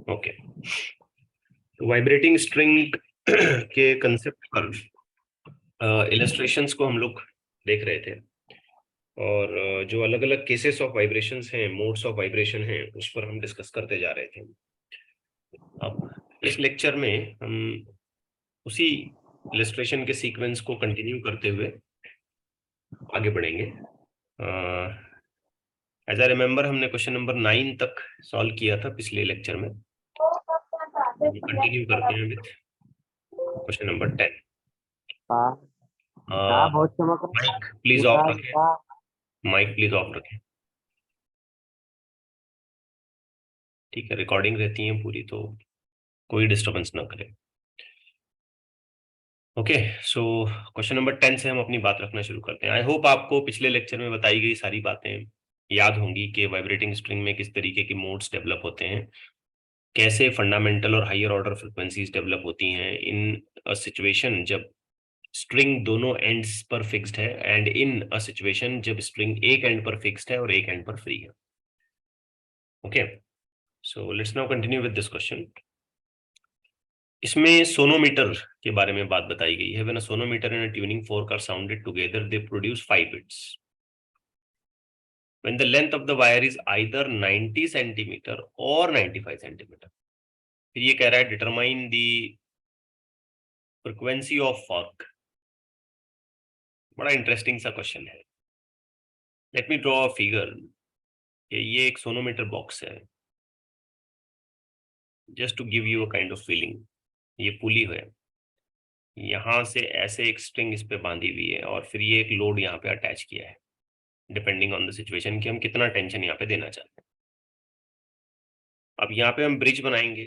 Okay, तो vibrating string के concept पर इलस्ट्रेशंस को हम लोग देख रहे थे, और जो अलग अलग केसेस ऑफ वाइब्रेशंस हैं, मोड्स ऑफ वाइब्रेशन हैं, उस पर हम डिस्कस करते जा रहे थे। अब इस लेक्चर में हम उसी इलस्ट्रेशन के सीक्वेंस को कंटिन्यू करते हुए आगे बढ़ेंगे। एज आई रिमेम्बर हमने क्वेश्चन नंबर 9 तक सॉल्व किया था पिछले लेक्चर में। कंटिन्यू करते हैं विथ क्वेश्चन नंबर 10। बहुत चमक माइक प्लीज ऑफ रखें, माइक प्लीज ऑफ रखें। ठीक है, रिकॉर्डिंग रहती है पूरी, तो कोई डिस्टरबेंस ना करें। ओके, सो क्वेश्चन नंबर 10 से हम अपनी बात रखना शुरू करते हैं। आई होप आपको पिछले लेक्चर में बताई गई सारी बातें याद होंगी कि वाइब्रेटिंग स्ट्रिंग में किस तरीके की मोड्स डेवलप होते हैं, कैसे फंडामेंटल और हायर ऑर्डर फ्रिक्वेंसीज डेवलप होती हैं इन अ सिचुएशन जब स्ट्रिंग दोनों एंड्स पर फिक्स्ड है, एंड इन अ सिचुएशन जब स्ट्रिंग एक एंड पर फिक्स्ड है और एक एंड पर फ्री है। Okay, so let's now continue with this question. इसमें सोनोमीटर के बारे में बात बताई गई है। When a sonometer and a tuning fork are sounded together, they produce 5 beats. When the length of the wire is either 90 centimetre और 95 centimetre. फिर ये कह रहा है determine the frequency of fork. बड़ा इंटरेस्टिंग सा क्वेश्चन है। Let me draw a figure. ये एक सोनोमीटर बॉक्स है, just to give you a kind of feeling. ये पुली है, यहाँ से ऐसे एक स्ट्रिंग इस पे बांधी हुई है, और फिर ये एक लोड यहाँ पे अटैच किया है, डिपेंडिंग ऑन द सिचुएशन कि हम कितना टेंशन यहाँ पे देना चाहते हैं। अब यहाँ पे हम ब्रिज बनाएंगे,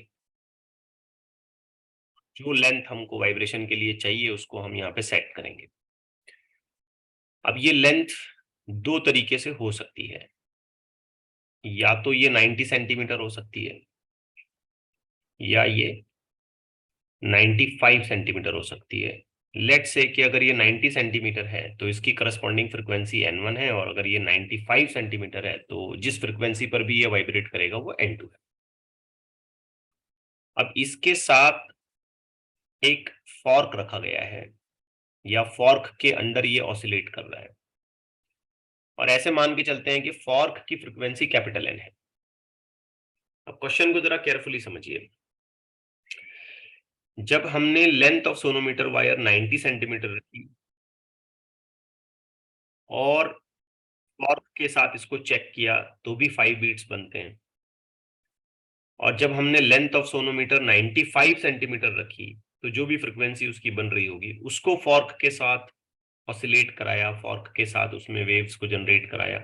जो लेंथ हमको वाइब्रेशन के लिए चाहिए उसको हम यहाँ पे सेट करेंगे। अब ये लेंथ दो तरीके से हो सकती है, या तो ये 90 सेंटीमीटर हो सकती है, या ये 95 सेंटीमीटर हो सकती है। लेट्स से कि अगर ये 90 सेंटीमीटर है तो इसकी करस्पॉन्डिंग फ्रीक्वेंसी n1 है, और अगर ये 95 सेंटीमीटर है तो जिस फ्रीक्वेंसी पर भी ये वाइब्रेट करेगा वो n2 है। अब इसके साथ एक फॉर्क रखा गया है, या फॉर्क के अंदर ये ऑसिलेट कर रहा है, और ऐसे मान के चलते हैं कि फॉर्क की फ्रीक्वेंसी कैपिटल N है। अब क्वेश्चन को जरा केयरफुली समझिए। जब हमने length of sonometer wire 90 centimetre रखी और फॉर्क के साथ इसको चेक किया तो भी 5 बीट्स बनते हैं, और जब हमने लेंथ ऑफ सोनोमीटर 95 सेंटीमीटर रखी तो जो भी फ्रीक्वेंसी उसकी बन रही होगी उसको फॉर्क के साथ ऑसिलेट कराया, फॉर्क के साथ उसमें वेव्स को जनरेट कराया,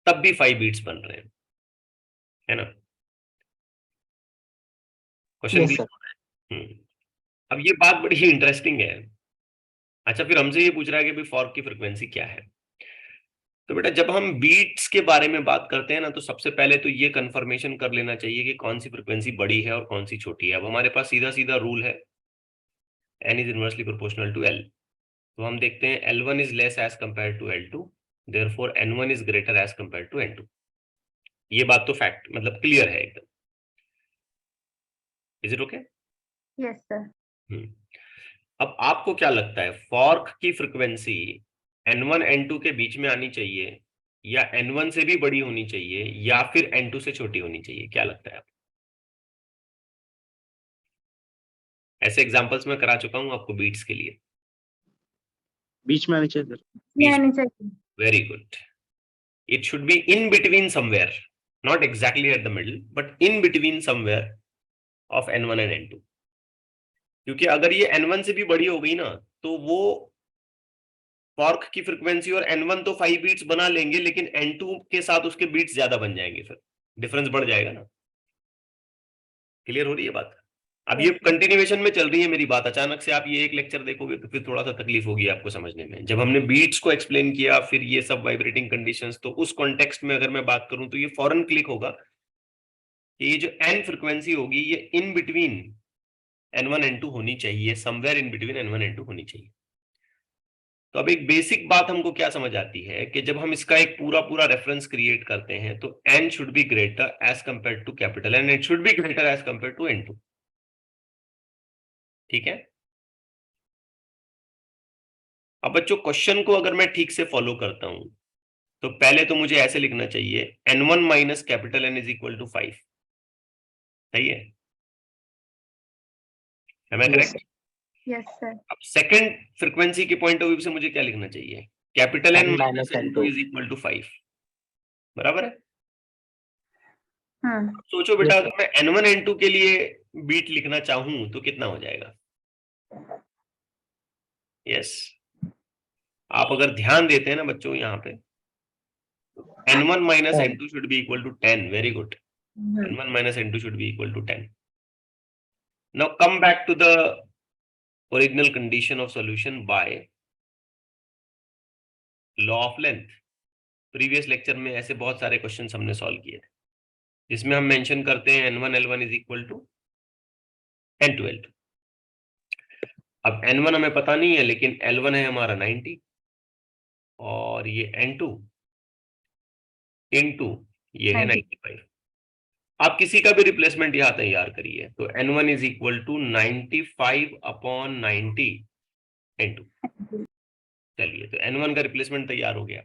तब भी 5 बीट्स बन रहे हैं, है ना? Question yes clear sir. हो रहा है? अब ये बात बड़ी ही इंटरेस्टिंग है। अच्छा, फिर हमसे ये पूछ रहा है कि भाई फॉर्क की फ्रीक्वेंसी क्या है। तो बेटा, जब हम बीट्स के बारे में बात करते हैं ना, तो सबसे पहले तो ये कंफर्मेशन कर लेना चाहिए कि कौन सी फ्रीक्वेंसी बड़ी है और कौन सी छोटी है। अब हमारे पास सीधा सीधा रूल है, n is inversely proportional to l। तो हम देखते हैं L1 is less as compare to L2, therefore N1 is greater as compare to N2। ये बात तो फैक्ट मतलब क्लियर है एकदम। Is it okay? Yes sir. अब आपको क्या लगता है, फॉर्क की फ्रीक्वेंसी N1 N2 के बीच में आनी चाहिए, या N1 से भी बड़ी होनी चाहिए, या फिर N2 से छोटी होनी चाहिए? क्या लगता है आपको? ऐसे एग्जांपल्स मैं करा चुका हूं आपको बीट्स के लिए। बीच में आनी चाहिए सर। बीच में। Very good. It should be in between somewhere, not exactly at the middle, but in between somewhere of N1 and N2। क्योंकि अगर ये N1 से भी बड़ी हो गई ना, तो वो फॉर्क की फ्रीक्वेंसी और N1 तो 5 बीट्स बना लेंगे, लेकिन N2 के साथ उसके बीट्स ज्यादा बन जाएंगे, फिर डिफरेंस बढ़ जाएगा ना। क्लियर हो रही है बात? अब ये कंटिन्यूएशन में चल रही है मेरी बात। अचानक से आप ये एक लेक्चर देखोगे तो फिर थोड़ा सा तकलीफ होगी आपको समझने में। जब हमने बीट्स को एक्सप्लेन किया, फिर ये सब वाइब्रेटिंग कंडीशंस, तो उस कॉन्टेक्स्ट में अगर मैं बात करूं तो ये फॉरन क्लिक होगा कि ये जो n फ्रीक्वेंसी होगी ये इन बिटवीन N1 N2 होनी चाहिए, somewhere in between N1 N2 होनी चाहिए। तो अब एक बेसिक बात हमको क्या समझ आती है कि जब हम इसका एक पूरा पूरा रेफरेंस क्रिएट करते हैं तो n should be greater as compare to capital N, it should be greater as compare to N2। ठीक है। अब बच्चों क्वेश्चन को अगर मैं ठीक से फॉलो करता हूं तो पहले तो मुझे ऐसे लिखना चाहिए N1 minus capital N is equal to 5। सही है मैं Yes, करेक्ट? Yes, sir. अब सेकंड फ्रीक्वेंसी के पॉइंट ऑफ व्यू से मुझे क्या लिखना चाहिए? Capital N N minus minus N2 N2. Is equal to 5। बराबर है। हाँ. अब सोचो बेटा, Yes, अगर मैं N1 N2 के लिए बीट लिखना चाहूं तो कितना हो जाएगा? यस, आप अगर ध्यान देते हैं ना बच्चों यहाँ पे, N1 minus 10. N2 should be equal to 10। Very good. N1 minus N2 should be equal to 10. Now come back to the original condition of solution by law of length. Previous lecture में ऐसे बहुत सारे questions हमने solve किए थे जिसमें हम mention करते हैं N1 L1 is equal to N2 L2। अब N1 हमें पता नहीं है लेकिन L1 है हमारा 90 और ये N2 इंटू ये है 95। आप किसी का भी रिप्लेसमेंट यहाँ तैयार करिए तो N1 is equal to 95 upon 90 N2। चलिए, तो N1 का रिप्लेसमेंट तैयार हो गया।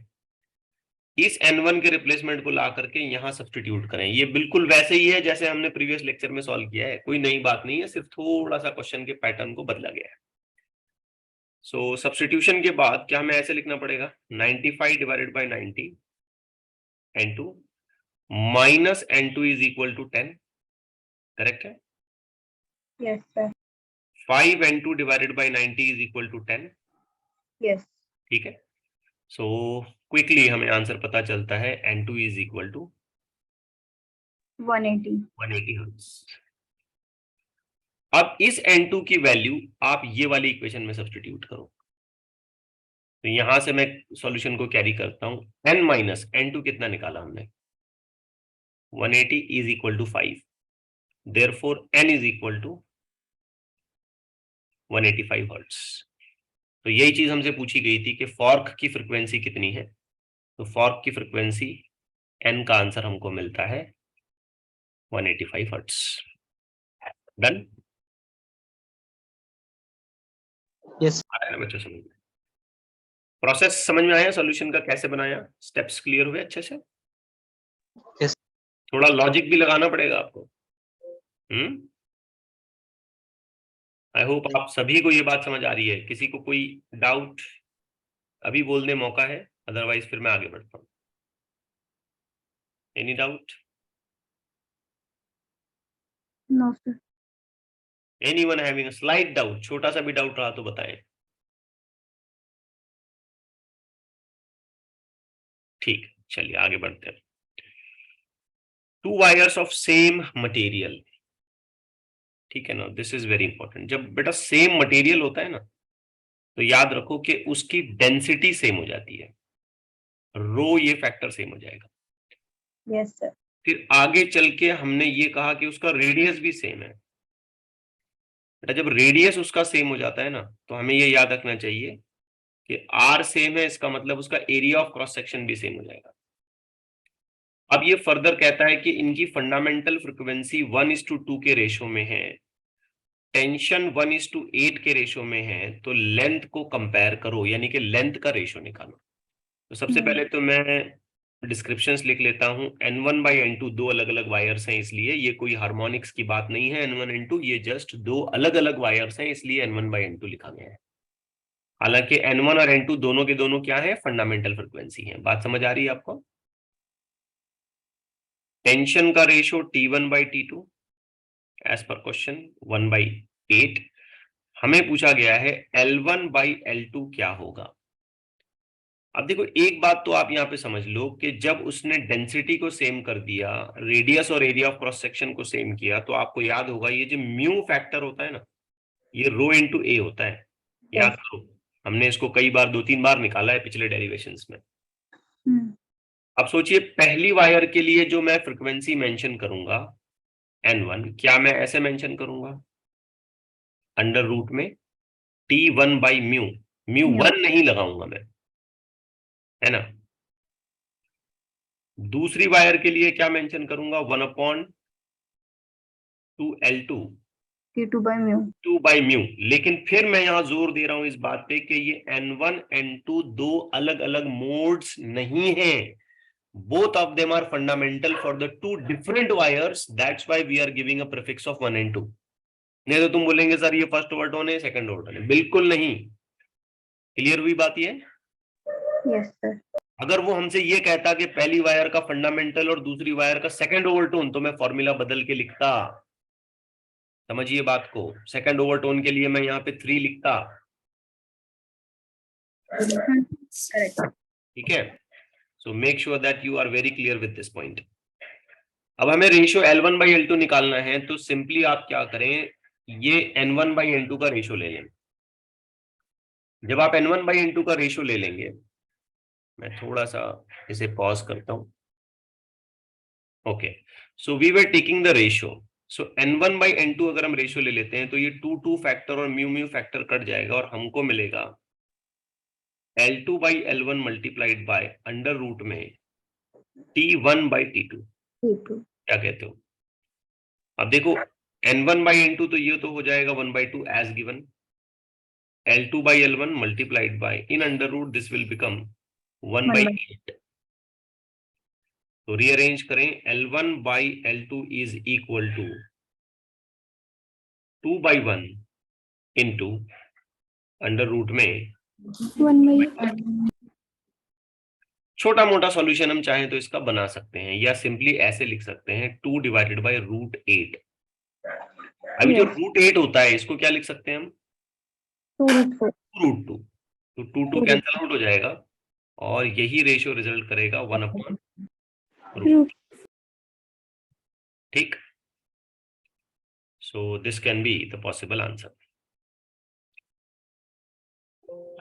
इस N1 के रिप्लेसमेंट को ला करके यहां सब्स्टिट्यूट करें। ये बिल्कुल वैसे ही है जैसे हमने प्रीवियस लेक्चर में सॉल्व किया है, कोई नई बात नहीं है, सिर्फ थोड़ा सा क्वेश्चन के पैटर्न को बदला गया है। सो सब्स्टिट्यूशन के बाद क्या हमें ऐसे लिखना पड़ेगा? 95 divided by 90 N2 minus N2 is equal to 10। Correct है? Yes, sir. 5 N2 divided by 90 is equal to 10। Yes. ठीक है। सो क्विकली हमें आंसर पता चलता है N2 is equal to 180. 180 hertz. अब इस N2 की वैल्यू आप ये वाली इक्वेशन में सब्स्टिट्यूट करो। तो यहां से मैं सॉल्यूशन को कैरी करता हूं। N माइनस N2 कितना निकाला हमने? 180 is equal to 5। Therefore N is equal to 185 hertz. तो यही चीज हमसे पूछी गई थी कि फॉर्क की फ्रीक्वेंसी कितनी है। तो फॉर्क की फ्रीक्वेंसी N का आंसर हमको मिलता है 185 हर्ट्ज। डन? Yes. आ रहा है ना बच्चों समझ में? प्रोसेस समझ में आया? सॉल्यूशन का कैसे बनाया? स्टेप्स क्लियर हुए अच्छे से? Yes. थोड़ा लॉजिक भी लगाना पड़ेगा आपको। आई होप आप सभी को ये बात समझ आ रही है। किसी को कोई डाउट अभी बोलने मौका है, अदरवाइज फिर मैं आगे बढ़ता हूँ। Any doubt? No, sir. Anyone having a slight doubt? छोटा सा भी डाउट रहा तो बताएं। ठीक, चलिए आगे बढ़ते हैं। 2 वायर्स ऑफ सेम मटेरियल। ठीक है ना, दिस इज वेरी इंपॉर्टेंट। जब बेटा सेम मटेरियल होता है ना तो याद रखो कि उसकी डेंसिटी सेम हो जाती है, रो ये फैक्टर सेम हो जाएगा। Yes, sir. फिर आगे चल के हमने ये कहा कि उसका रेडियस भी सेम है। बेटा जब रेडियस उसका सेम हो जाता है ना तो हमें ये याद रखना चाहिए कि आर सेम है, इसका मतलब उसका एरिया ऑफ क्रॉस सेक्शन भी सेम हो जाएगा। अब ये फर्दर कहता है कि इनकी फंडामेंटल फ्रीक्वेंसी 1:2 के रेशो में है, टेंशन 1:8 के रेशो में है, तो लेंथ को कंपेयर करो, यानी कि लेंथ का रेशो निकालो। तो सबसे पहले तो मैं डिस्क्रिप्शंस लिख लेता हूं। N1 बाई N2 दो अलग अलग वायर्स हैं, इसलिए ये कोई हार्मोनिक्स की बात नहीं है। N1 N2 ये जस्ट दो अलग अलग वायर्स हैं, इसलिए N1 बाई N2 लिखा गया है। हालांकि N1 और N2 दोनों के दोनों क्या है? फंडामेंटल फ्रिक्वेंसी है। बात समझ आ रही है आपको? टेंशन का ratio T1 by T2 as per question 1/8। हमें पूछा गया है L1 बाई L2 क्या होगा। अब देखो एक बात तो आप यहाँ पे समझ लो कि जब उसने डेंसिटी को सेम कर दिया, रेडियस और एरिया ऑफ क्रॉस सेक्शन को सेम किया, तो आपको याद होगा ये जो म्यू फैक्टर होता है ना, ये रो इनटू ए होता है। याद करो, हमने इसको कई बार 2-3 बार निकाला है पिछले डेरिवेशंस में। अब सोचिए पहली वायर के लिए जो मैं फ्रीक्वेंसी मेंशन करूंगा N1, क्या मैं ऐसे मेंशन करूंगा? अंडर रूट में T1 बाई म्यू μ1 नहीं लगाऊंगा मैं, है ना। दूसरी वायर के लिए क्या मेंशन करूंगा, 1/2L2 T2 by mu. 2/μ। लेकिन फिर मैं यहां जोर दे रहा हूं इस बात पे कि ये N1 N2 दो अलग अलग मोड्स नहीं है, both of them are fundamental for the two different wires, that's why we are giving a prefix of 1 and 2। नहीं तो तुम बोलेंगे सर ये फर्स्ट ओवरटोन है सेकंड ओवरटोन है, बिल्कुल नहीं। क्लियर हुई बात ये? Yes, sir. अगर वो हमसे ये कहता कि पहली वायर का फंडामेंटल और दूसरी वायर का सेकंड ओवरटोन, तो मैं फॉर्मूला बदल के लिखता। समझिए बात को, सेकंड ओवरटोन के लिए मैं यहाँ पे 3 लिखता, Correct. ठीक है। So make sure that you are very clear with this point. अब हमें रेशियो L1/L2 निकालना है, तो सिंपली आप क्या करें, ये N1/N2 का रेशियो ले लें। जब आप N1/N2 का रेशियो ले लेंगे, मैं थोड़ा सा इसे पॉज करता हूं। Okay, so we were taking the ratio, so N1/N2 अगर हम रेशियो ले लेते हैं तो ये 2 फैक्टर और म्यू फैक्टर कट जाएगा और हमको मिलेगा L2/L1 multiplied by under root में T1/T2। T2. क्या कहते हो? अब देखो N1/N2 तो ये तो हो जाएगा 1/2 as given, L2/L1 multiplied by in under root this will become 1/8। तो रीअरेंज करें, L1/L2 is equal to 2/1 into under root में 1/8. छोटा मोटा सॉल्यूशन हम चाहें तो इसका बना सकते हैं, या सिंपली ऐसे लिख सकते हैं 2 डिवाइडेड बाय √8। अभी जो √8 होता है इसको क्या लिख सकते हैं हम, 2/4. √2। तो 2 कैंसल आउट हो जाएगा और यही रेशियो रिजल्ट करेगा 1/√। ठीक, so this can be the possible answer.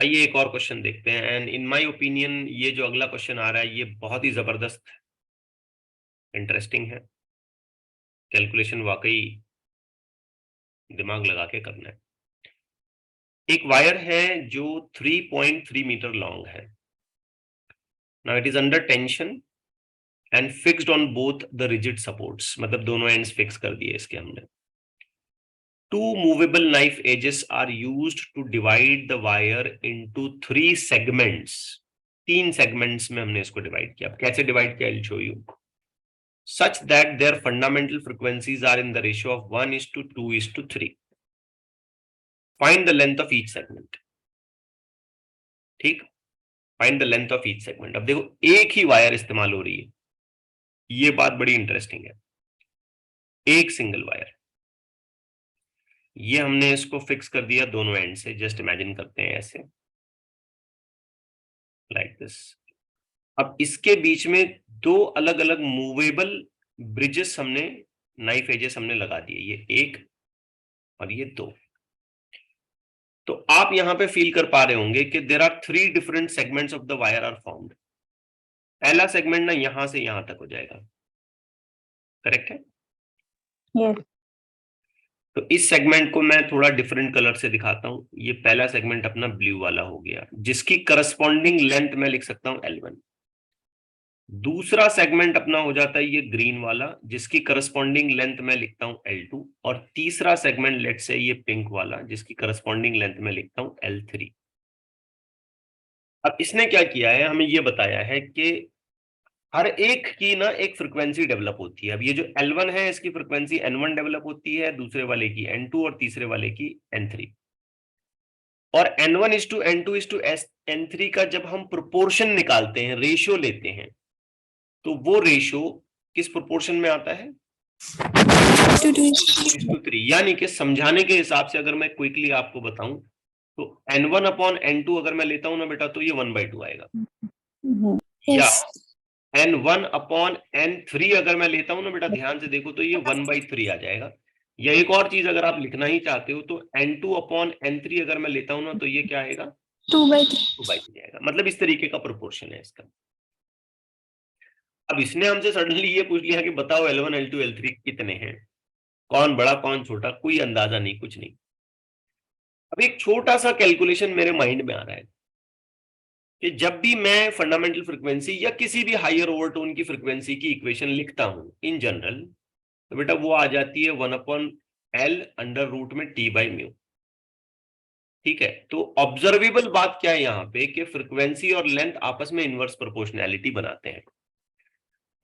आइए एक और क्वेश्चन देखते हैं, एंड इन माय ओपिनियन ये जो अगला क्वेश्चन आ रहा है ये बहुत ही जबरदस्त इंटरेस्टिंग है। कैलकुलेशन वाकई दिमाग लगा के करना है। एक वायर है जो 3.3 मीटर लॉन्ग है। Now it is under tension and fixed on both the rigid supports, मतलब दोनों एंड्स फिक्स कर दिए इसके हमने। 2 movable knife edges are used to divide the wire into 3 segments। 3 segments में हमने इसको डिवाइड किया। अब कैसे डिवाइड किया, I'll show you। Such that their fundamental frequencies are in the ratio of 1:2:3। Find the length of each segment। ठीक, find the length of each segment। अब देखो एक ही वायर इस्तेमाल हो रही है, ये बात बड़ी इंटरेस्टिंग है। एक सिंगल वायर, ये हमने इसको फिक्स कर दिया दोनों एंड से। जस्ट इमेजिन करते हैं ऐसे, लाइक दिस। अब इसके बीच में 2 अलग अलग मूवेबल ब्रिजेस हमने, नाइफ एजेस हमने लगा दिए, ये 1 और ये 2। तो आप यहां पे फील कर पा रहे होंगे कि there are 3 different segments of the wire are found. पहला सेगमेंट ना यहां से यहां तक हो जाएगा, करेक्ट है? Yes. तो इस सेगमेंट को मैं थोड़ा डिफरेंट कलर से दिखाता हूं। ये पहला सेगमेंट अपना ब्लू वाला हो गया, जिसकी करस्पॉन्डिंग लेंथ मैं लिख सकता हूं L1। दूसरा सेगमेंट अपना हो जाता है ये ग्रीन वाला, जिसकी करस्पॉन्डिंग लेंथ मैं लिखता हूं L2। और तीसरा सेगमेंट लेट से ये पिंक वाला, जिसकी करस्पॉन्डिंग लेंथ मैं लिखता हूं L3। अब इसने क्या किया है, हमें ये बताया है कि हर एक की ना एक फ्रीक्वेंसी डेवलप होती है। अब ये जो L1 है इसकी फ्रीक्वेंसी N1 डेवलप होती है, दूसरे वाले की N2 और तीसरे वाले की N3। और N1:N2:N3 का जब हम प्रोपोर्शन निकालते हैं, रेशियो लेते हैं, तो वो रेशियो किस प्रोपोर्शन में आता है, 2:3। यानी कि समझाने के हिसाब से अगर मैं क्विकली आपको बताऊं तो N1/N2 अगर मैं लेता हूं ना बेटा, तो ये 1/2 आएगा। या N1/N3 अगर मैं लेता हूं ना बेटा, ध्यान से देखो, तो ये 1/3 आ जाएगा। या एक और चीज अगर आप लिखना ही चाहते हो तो N2/N3 अगर मैं लेता हूं ना, तो ये क्या आएगा, 2/3 आएगा। मतलब इस तरीके का प्रोपोर्शन है इसका। अब इसने हमसे सडनली ये पूछ लिया कि बताओ L1 L2 L3 कितने हैं, कौन बड़ा कौन छोटा, कोई अंदाजा नहीं, कुछ नहीं। अब एक छोटा सा कैलकुलेशन मेरे माइंड में आ रहा है कि जब भी मैं फंडामेंटल फ्रीक्वेंसी या किसी भी हायर ओवरटोन की फ्रीक्वेंसी की इक्वेशन लिखता हूं इन जनरल, तो बेटा वो आ जाती है 1/L अंडर रूट में T/μ। ठीक है, तो ऑब्जर्वेबल बात क्या है यहाँ पे कि फ्रीक्वेंसी और लेंथ आपस में इनवर्स प्रोपोर्शनैलिटी बनाते हैं।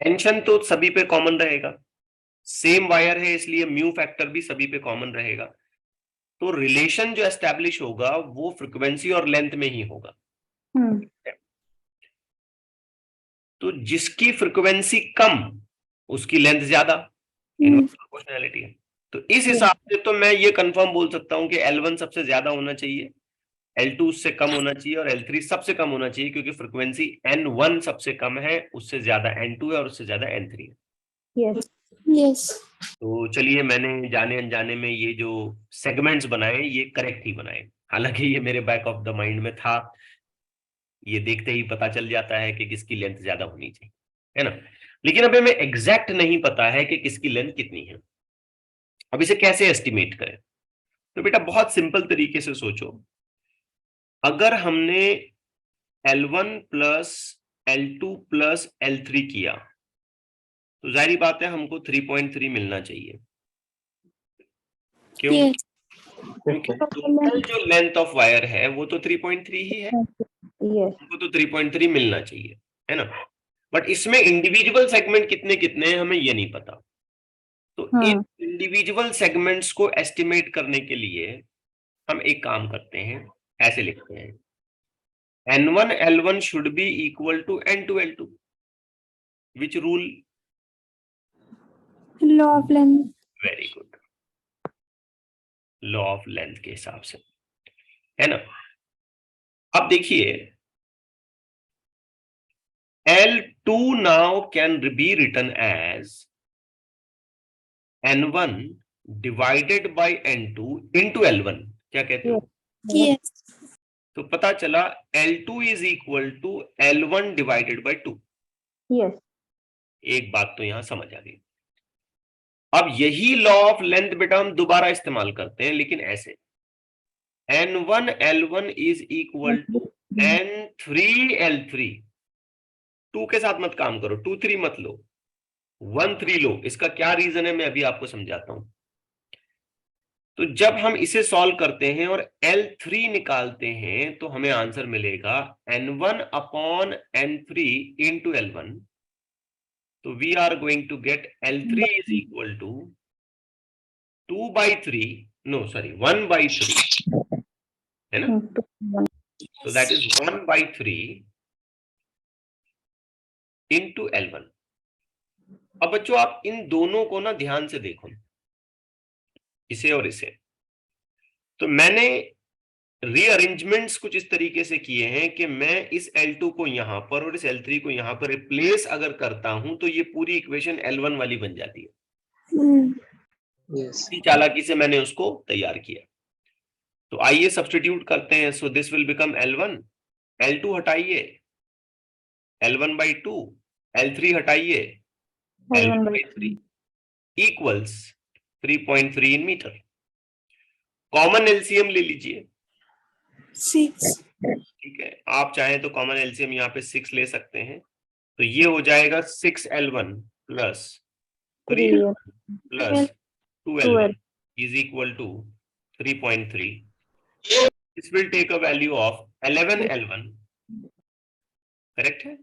टेंशन तो सभी पे कॉमन रहेगा, सेम वायर है इसलिए म्यू फैक्टर भी सभी पे कॉमन रहेगा, तो रिलेशन जो एस्टैब्लिश होगा वो फ्रीक्वेंसी और लेंथ में ही होगा। तो जिसकी फ्रीक्वेंसी कम उसकी लेंथ ज्यादा, इनवर्स प्रोपोर्शनैलिटी है। तो इस हिसाब से तो मैं ये कंफर्म बोल सकता हूं कि L1 सबसे ज्यादा होना चाहिए, L2 उससे कम होना चाहिए और L3 सबसे कम होना चाहिए, क्योंकि फ्रीक्वेंसी N1 सबसे कम है, उससे ज्यादा N2 है और उससे ज्यादा N3 है। Yes yes. तो चलिए, मैंने जाने अनजाने में ये जो सेगमेंट्स बनाए ये करेक्ट ही बनाए, हालांकि ये मेरे बैक ऑफ द माइंड में था, ये देखते ही पता चल जाता है कि किसकी लेंथ ज्यादा होनी चाहिए, है ना। लेकिन अभी हमें एग्जैक्ट नहीं पता है कि किसकी लेंथ कितनी है। अब इसे कैसे एस्टिमेट करें? तो बेटा बहुत सिंपल तरीके से सोचो, अगर हमने L1 plus L2 plus L3 किया तो जाहिर बात है हमको 3.3 मिलना चाहिए। क्यों? क्योंकि टोटल जो लेंथ ऑफ वायर है वो तो 3.3 ही है, हमको तो 3.3 मिलना चाहिए, है ना। बट इसमें इंडिविजुअल सेगमेंट कितने कितने हैं हमें ये नहीं पता। तो इन इंडिविजुअल सेगमेंट्स को एस्टिमेट करने के लिए हम एक काम करते हैं, ऐसे लिखते हैं N1 L1 should be equal to N2 L2, which rule? Law of length. Very good, law of length के हिसाब से, है ना। अब देखिए L2 now can be written as N1 divided by N2 into L1, क्या कहते हो? यस। तो पता चला L2 is equal to L1 divided by 2। Yes. एक बात तो यहां समझ आ गई। अब यही लॉ ऑफ लेंथ बेटा हम दोबारा इस्तेमाल करते हैं, लेकिन ऐसे N1 L1 is equal to N3 L3। 2 के साथ मत काम करो, 2 3 मत लो, 1 3 लो। इसका क्या रीजन है मैं अभी आपको समझाता हूं। तो जब हम इसे सॉल्व करते हैं और L3 निकालते हैं तो हमें आंसर मिलेगा N1 upon N3 into L1। तो we are going to get L3 is equal to 2/3, no sorry 1/3, है ना। So that is 1/3 into L1। अब बच्चों आप इन दोनों को ना ध्यान से देखो, इसे और इसे। तो मैंने रीअरेंजमेंट्स कुछ इस तरीके से किए हैं कि मैं इस L2 को यहां पर और इस L3 को यहां पर रिप्लेस अगर करता हूं तो ये पूरी इक्वेशन L1 वाली बन जाती है। इसी चालाकी से मैंने उसको तैयार किया। तो आइए सब्स्टिट्यूट करते हैं। So this will become L1, L2 हटाइए L1/2, L3 हटाइए L1/3 equals 3.3 in metre. Common LCM ले लीजिए, 6। ठीक है। आप चाहें तो कॉमन एलसीएम यहाँ पे 6 ले सकते हैं। तो ये हो जाएगा 6L1 plus 3L1 plus 2L1 is equal to 3.3। This will take a value of 11L1, correct है,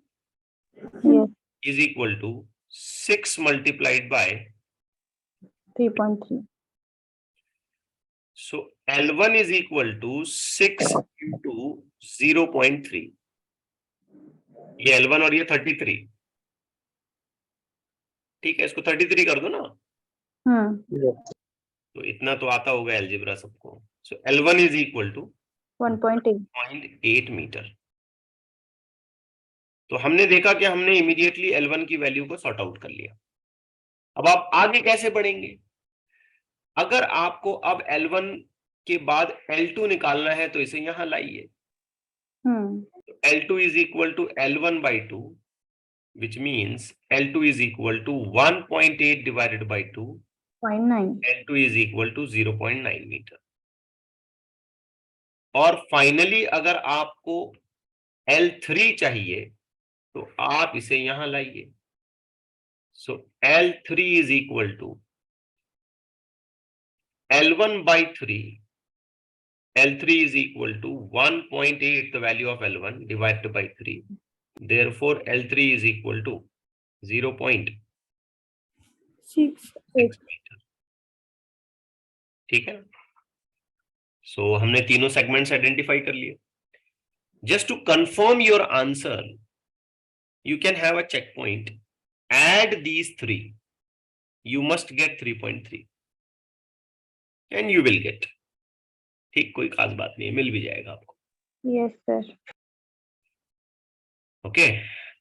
is equal to 6 multiplied by 3.3। So L1 is equal to 6 into 0.3। ये L1 और ये 33, ठीक है, इसको 33 कर दो ना। तो इतना तो आता होगा एलजेब्रा सबको। So L1 is equal to 1.8 metre. तो हमने देखा कि हमने इमीडिएटली L1 की वैल्यू को सॉर्ट आउट कर लिया। अब आप आगे कैसे बढ़ेंगे? अगर आपको अब L1 के बाद L2 निकालना है तो इसे यहां लाइए। तो L2 is equal to L1/2, which means L2 is equal to 1.8 divided by 2, 0.9, L2 is equal to 0.9 meter। और फाइनली अगर आपको L3 चाहिए तो आप इसे यहां लाइए। So L3 is equal to L1 by 3. L3 is equal to 1.8, the value of L1 divided by 3. Therefore, L3 is equal to 0.6 6 meter. ठीक है। सो हमने तीनों सेगमेंट्स आइडेंटिफाई कर लिए। Just to confirm your answer, you can have a checkpoint. Add these three. You must get 3.3 and you will get. ठीक, कोई खास बात नहीं है, मिल भी जाएगा आपको। Yes, sir. ओके,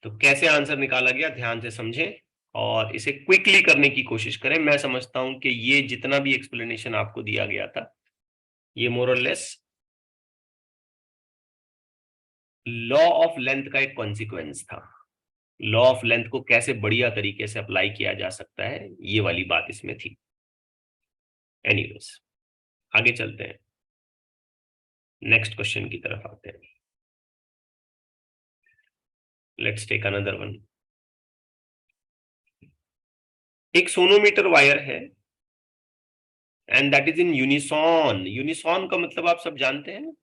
तो कैसे आंसर निकाला गया ध्यान से समझें और इसे क्विकली करने की कोशिश करें। मैं समझता हूं कि ये जितना भी एक्सप्लेनेशन आपको दिया गया था, ये मोर और लेस लॉ ऑफ लेंथ का एक कॉन्सिक्वेंस था। लॉ ऑफ लेंथ को कैसे बढ़िया तरीके से अप्लाई किया जा सकता है, ये वाली बात इसमें थी। एनीवेज, आगे चलते हैं, नेक्स्ट क्वेश्चन की तरफ आते हैं। Let's take another one. एक सोनोमीटर वायर है and that is in unison. Unison का मतलब आप सब जानते हैं।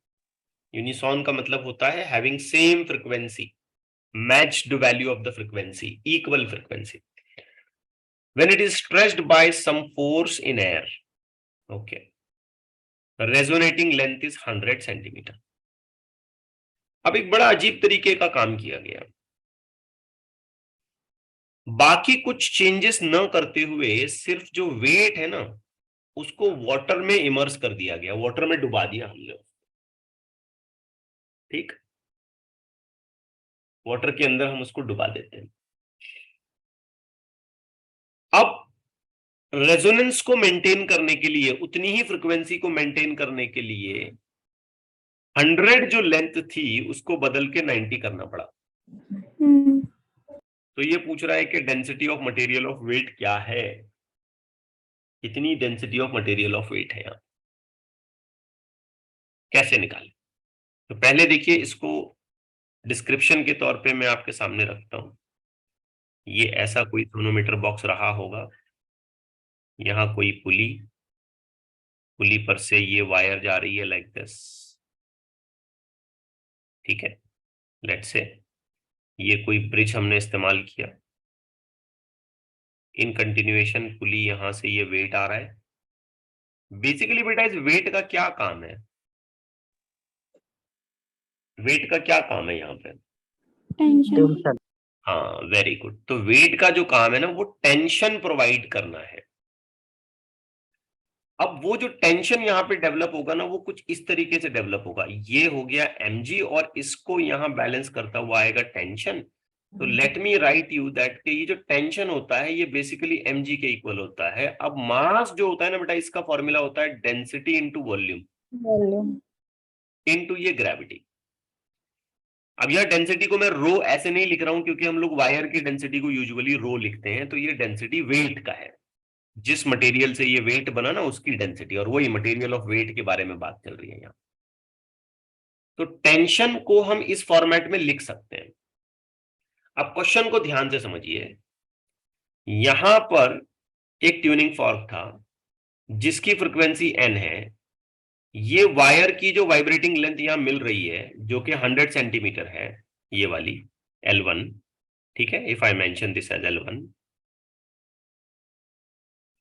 यूनिसॉन का मतलब होता है having same frequency, matched value of the frequency, equal frequency, when it is stretched by some force in air. Okay, resonating length is 100 centimetre. अब एक बड़ा अजीब तरीके का काम किया गया। बाकी कुछ चेंजेस न करते हुए सिर्फ जो वेट है ना, उसको वाटर में इमर्स कर दिया गया, वाटर में डुबा दिया हमने। ठीक, वाटर के अंदर हम उसको डुबा देते हैं। अब रेजोनेंस को मेंटेन करने के लिए, उतनी ही फ्रीक्वेंसी को मेंटेन करने के लिए 100 जो लेंथ थी उसको बदल के 90 करना पड़ा। तो ये पूछ रहा है कि density of material of weight क्या है, कितनी density of material of weight है यहां, कैसे निकालें। तो पहले देखिए, इसको डिस्क्रिप्शन के तौर पे मैं आपके सामने रखता हूं। ये ऐसा कोई सोनोमीटर बॉक्स रहा होगा, यहाँ कोई पुली, पुली पर से ये वायर जा रही है लाइक दिस। ठीक है, लेट्स से ये कोई ब्रिज हमने इस्तेमाल किया, इन कंटिन्यूएशन पुली यहां से ये वेट आ रहा है। बेसिकली बेटा इस वेट का क्या काम है, वेट का क्या काम है यहाँ पे? टेंशन। हाँ, वेरी गुड। तो वेट का जो काम है ना, वो टेंशन प्रोवाइड करना है। अब वो जो टेंशन यहाँ पे डेवलप होगा ना, वो कुछ इस तरीके से डेवलप होगा। ये हो गया mg और इसको यहाँ बैलेंस करता हुआ आएगा टेंशन। तो late me right you that कि ये जो टेंशन होता है ये बेसिकली mg के इक्वल होता है। अब मास जो होता है ना बेटा, इसका फॉर्मूला होता है डेंसिटी इंटू वॉल्यूम इंटू ये ग्रेविटी। अब यह डेंसिटी को मैं रो ऐसे नहीं लिख रहा हूं, क्योंकि हम लोग वायर की डेंसिटी को यूजुअली रो लिखते हैं। तो ये डेंसिटी वेट का है, जिस मटेरियल से ये वेट बना ना उसकी डेंसिटी, और वही मटेरियल ऑफ वेट के बारे में बात चल रही है यहाँ। तो टेंशन को हम इस फॉर्मेट में लिख सकते हैं। अब क्वेश्चन को ध्यान से समझिए, यहां पर एक ट्यूनिंग फॉर्क था जिसकी फ्रीक्वेंसी n है। ये वायर की जो वाइब्रेटिंग लेंथ यहां मिल रही है जो कि 100 सेंटीमीटर है, ये वाली L1। ठीक है, if I mention this as L1,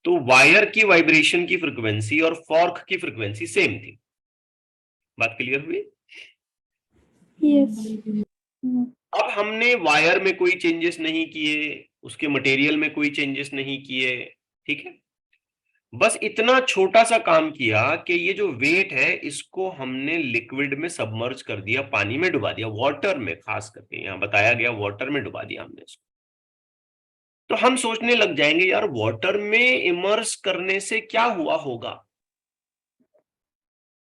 तो वायर की वाइब्रेशन की फ्रीक्वेंसी और फॉर्क की फ्रीक्वेंसी सेम थी। बात क्लियर हुई? Yes. अब हमने वायर में कोई चेंजेस नहीं किए, उसके मटेरियल में कोई चेंजेस नहीं किए। ठीक है, बस इतना छोटा सा काम किया कि ये जो वेट है इसको हमने लिक्विड में सबमर्ज कर दिया, पानी में डुबा दिया, वाटर में, खास करके यहां बताया गया वाटर में डुबा दिया हमने इसको। तो हम सोचने लग जाएंगे यार वाटर में इमर्स करने से क्या हुआ होगा।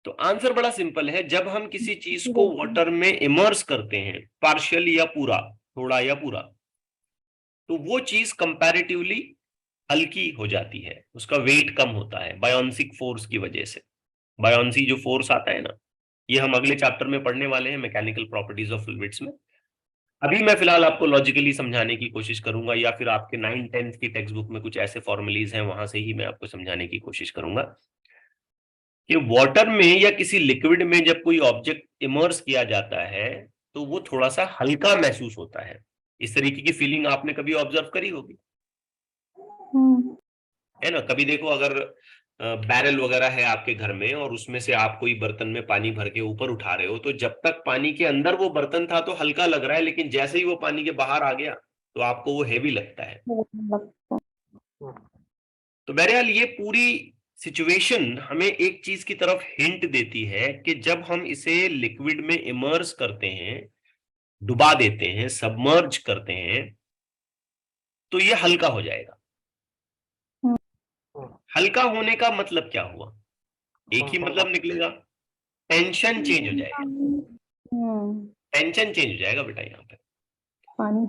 तो आंसर बड़ा सिंपल है, जब हम किसी चीज को वाटर में इमर्स करते हैं, पार्शियल या पूरा, थोड़ा या पूरा, तो वो चीज कंपैरेटिवली हल्की हो जाती है, उसका वेट कम होता है बायोन्सिक फोर्स की वजह से। बायोन्सी जो फोर्स आता है ना, ये हम अगले चैप्टर में पढ़ने वाले हैं, मैकेनिकल प्रॉपर्टीज ऑफ फ्लूइड्स में। अभी मैं फिलहाल आपको लॉजिकली समझाने की कोशिश करूंगा, या फिर आपके 9th-10th की टेक्स्ट बुक में कुछ ऐसे फॉर्मुलीज हैं, वहां से ही मैं आपको समझाने की कोशिश करूंगा कि वाटर में या किसी लिक्विड में जब कोई ऑब्जेक्ट इमर्स किया जाता है तो वो थोड़ा सा हल्का महसूस होता है। इस तरीके की फीलिंग आपने कभी ऑब्जर्व करी होगी, है ना? कभी देखो, अगर बैरल वगैरह है आपके घर में और उसमें से आप कोई बर्तन में पानी भर के ऊपर उठा रहे हो, तो जब तक पानी के अंदर वो बर्तन था तो हल्का लग रहा है, लेकिन जैसे ही वो पानी के बाहर आ गया तो आपको वो हेवी लगता है। तो बहरहाल ये पूरी सिचुएशन हमें एक चीज की तरफ हिंट देती है कि जब हम इसे लिक्विड में इमर्स करते हैं, डुबा देते हैं, सबमर्ज करते हैं, तो ये हल्का हो जाएगा। हल्का होने का मतलब क्या हुआ? एक ही मतलब निकलेगा, टेंशन चेंज हो जाएगा। टेंशन चेंज हो जाएगा बेटा यहाँ पे, पानी।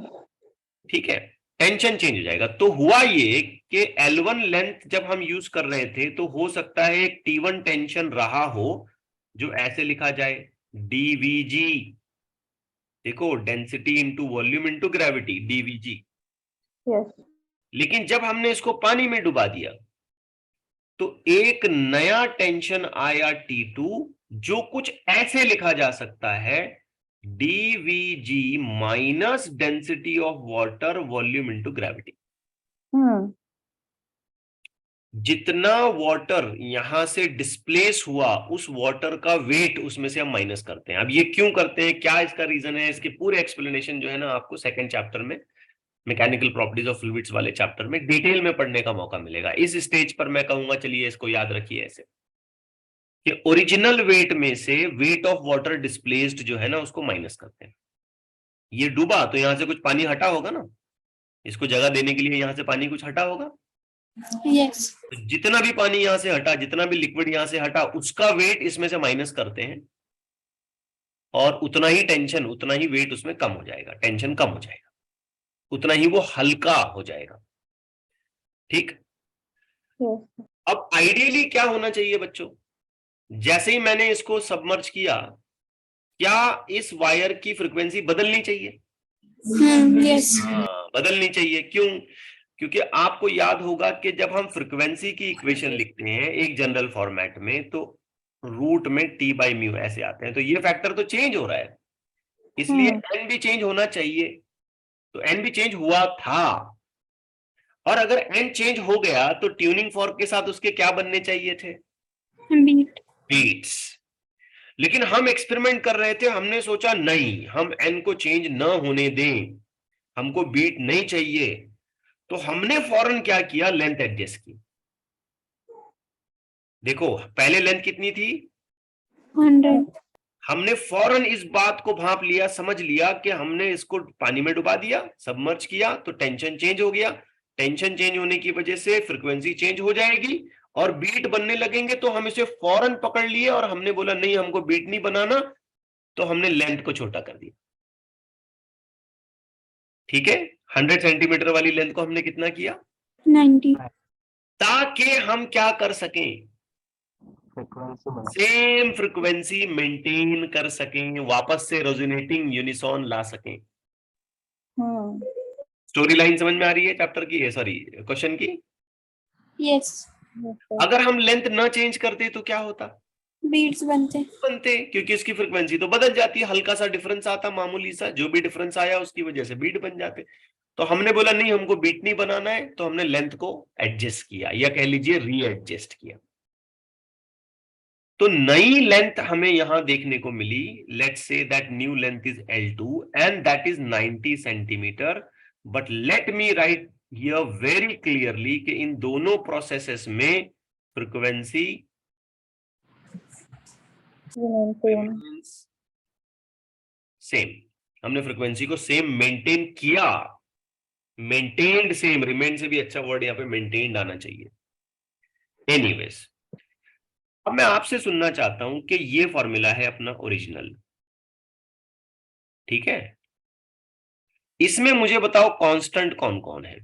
ठीक है, टेंशन चेंज हो जाएगा। तो हुआ ये कि L1 लेंथ जब हम यूज कर रहे थे तो हो सकता है एक T1 टेंशन रहा हो, जो ऐसे लिखा जाए dVg। देखो, density into volume into gravity, dVg। Yes. लेकिन जब हमने इसको पानी में डुबा दिया तो एक नया टेंशन आया T2, जो कुछ ऐसे लिखा जा सकता है dVg minus density of water volume into gravity. जितना वाटर यहां से डिस्प्लेस हुआ उस वाटर का वेट उसमें से हम माइनस करते हैं। अब ये क्यों करते हैं, क्या इसका रीजन है, इसके पूरे एक्सप्लेनेशन जो है ना आपको सेकंड चैप्टर में, मैकेनिकल प्रॉपर्टीज ऑफ फ्लूइड्स वाले चैप्टर में डिटेल में पढ़ने का मौका मिलेगा। इस स्टेज पर मैं कहूंगा चलिए इसको याद रखिए ऐसे कि ओरिजिनल वेट में से वेट ऑफ वाटर डिस्प्लेस्ड जो है ना उसको माइनस करते हैं। ये डूबा तो यहां से कुछ पानी हटा होगा ना, इसको जगह देने के लिए यहां से पानी कुछ हटा होगा। यस। तो जितना भी पानी यहां से हटा, जितना भी लिक्विड यहां से हटा, उसका वेट इसमें से माइनस करते हैं और उतना ही टेंशन, उतना ही वेट उसमें कम हो जाएगा, टेंशन कम हो जाएगा, उतना ही वो हल्का हो जाएगा। ठीक। यस। अब आइडियली क्या होना चाहिए बच्चों, जैसे ही मैंने इसको सबमर्ज किया, क्या इस वायर की फ्रीक्वेंसी बदलनी चाहिए? यस। बदलनी चाहिए। क्यों? क्योंकि आपको याद होगा कि जब हम फ्रीक्वेंसी की इक्वेशन लिखते हैं एक जनरल फॉर्मेट में तो रूट में T/μ ऐसे आते हैं, तो ये फैक्टर तो चेंज हो रहा है, इसलिए n भी चेंज होना चाहिए। तो n भी चेंज हुआ था, और अगर n चेंज हो गया तो ट्यूनिंग फॉर्क के साथ उसके क्या बनने चाहिए थे? बीट्स। लेकिन हम एक्सपेरिमेंट कर रहे थे, हमने सोचा नहीं, हम n को चेंज न होने दें, हमको बीट नहीं चाहिए, तो हमने फौरन क्या किया, लेंथ एडजस्ट की। देखो पहले लेंथ कितनी थी? 100। हमने फौरन इस बात को भांप लिया, समझ लिया कि हमने इसको पानी में डुबा दिया, सबमर्ज किया, तो टेंशन चेंज हो गया। टेंशन चेंज होने की वजह से फ्रीक्वेंसी चेंज हो जाएगी और बीट बनने लगेंगे, तो हम इसे फौरन पकड़ लिए और हमने बोला नहीं, हमको बीट नहीं बनाना, तो हमने लेंथ को छोटा कर दिया। ठीक है, 100 सेंटीमीटर वाली लेंथ को हमने कितना किया? 90। ताकि हम क्या कर सकें, सेम फ्रीक्वेंसी मेंटेन कर सकें, वापस से रेजोनेटिंग यूनिसॉन ला सकें। स्टोरी लाइन समझ में आ रही है चैप्टर की, सॉरी क्वेश्चन की? यस। अगर हम लेंथ ना चेंज करते तो क्या होता? बीट्स बनते। क्योंकि इसकी फ्रीक्वेंसी तो बदल जाती, हल्का सा डिफरेंस आता, मामूली सा, जो भी डिफरेंस आया उसकी वजह से बीट बन जाते। तो हमने बोला नहीं, हमको बीट नहीं बनाना है, तो हमने लेंथ को एडजस्ट किया, या कह लीजिए रीएडजस्ट किया। तो नई लेंथ हमें यहां देखने को मिली। Let's say that new length is L2 and that is 90 centimetre. But let me write here very clearly कि इन दोनों प्रोसेसेस में फ्रीक्वेंसी सेम, हमने फ्रीक्वेंसी को सेम मेंटेन किया। मेंटेन्ड सेम, रिमेन से भी अच्छा वर्ड यहां पे मेंटेन्ड आना चाहिए। एनीवेज, अब मैं आपसे सुनना चाहता हूं कि ये फॉर्मूला है अपना ओरिजिनल, ठीक है? इसमें मुझे बताओ कांस्टेंट कौन कौन है?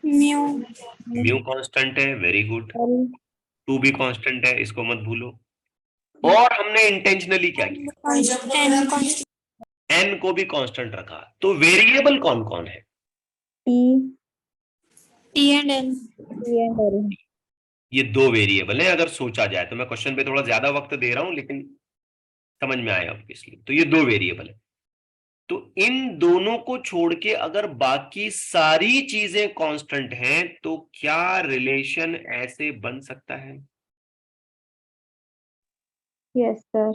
म्यू। म्यू कांस्टेंट है, वेरी गुड। 2 भी कांस्टेंट है, इसको मत भूलो। और हमने इंटेंशनली क्या किया, एन कांस्टेंट, एन को भी कांस्टेंट रखा। तो वेरिएबल कौन कौन है? T, T and L, T and L. ये दो वेरिएबल है। अगर सोचा जाए तो मैं क्वेश्चन पे थोड़ा ज्यादा वक्त दे रहा हूं, लेकिन समझ में आया ऑब्वियसली। तो ये दो वेरिएबल है। तो इन दोनों को छोड़ के अगर बाकी सारी चीजें कांस्टेंट हैं तो क्या रिलेशन ऐसे बन सकता है? Yes, sir.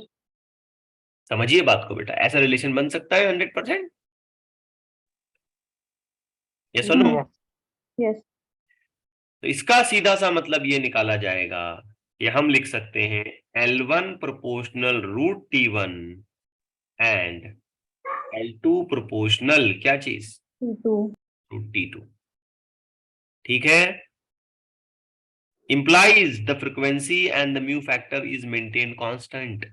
समझिए बात को बेटा, ऐसा रिलेशन बन सकता है 100%? यस और नो? Yes. तो इसका सीधा सा मतलब ये निकाला जाएगा कि हम लिख सकते हैं L1 proportional root T1 and L2 proportional क्या चीज, T2. Root T2। ठीक है, implies the frequency and the mu factor is maintained constant।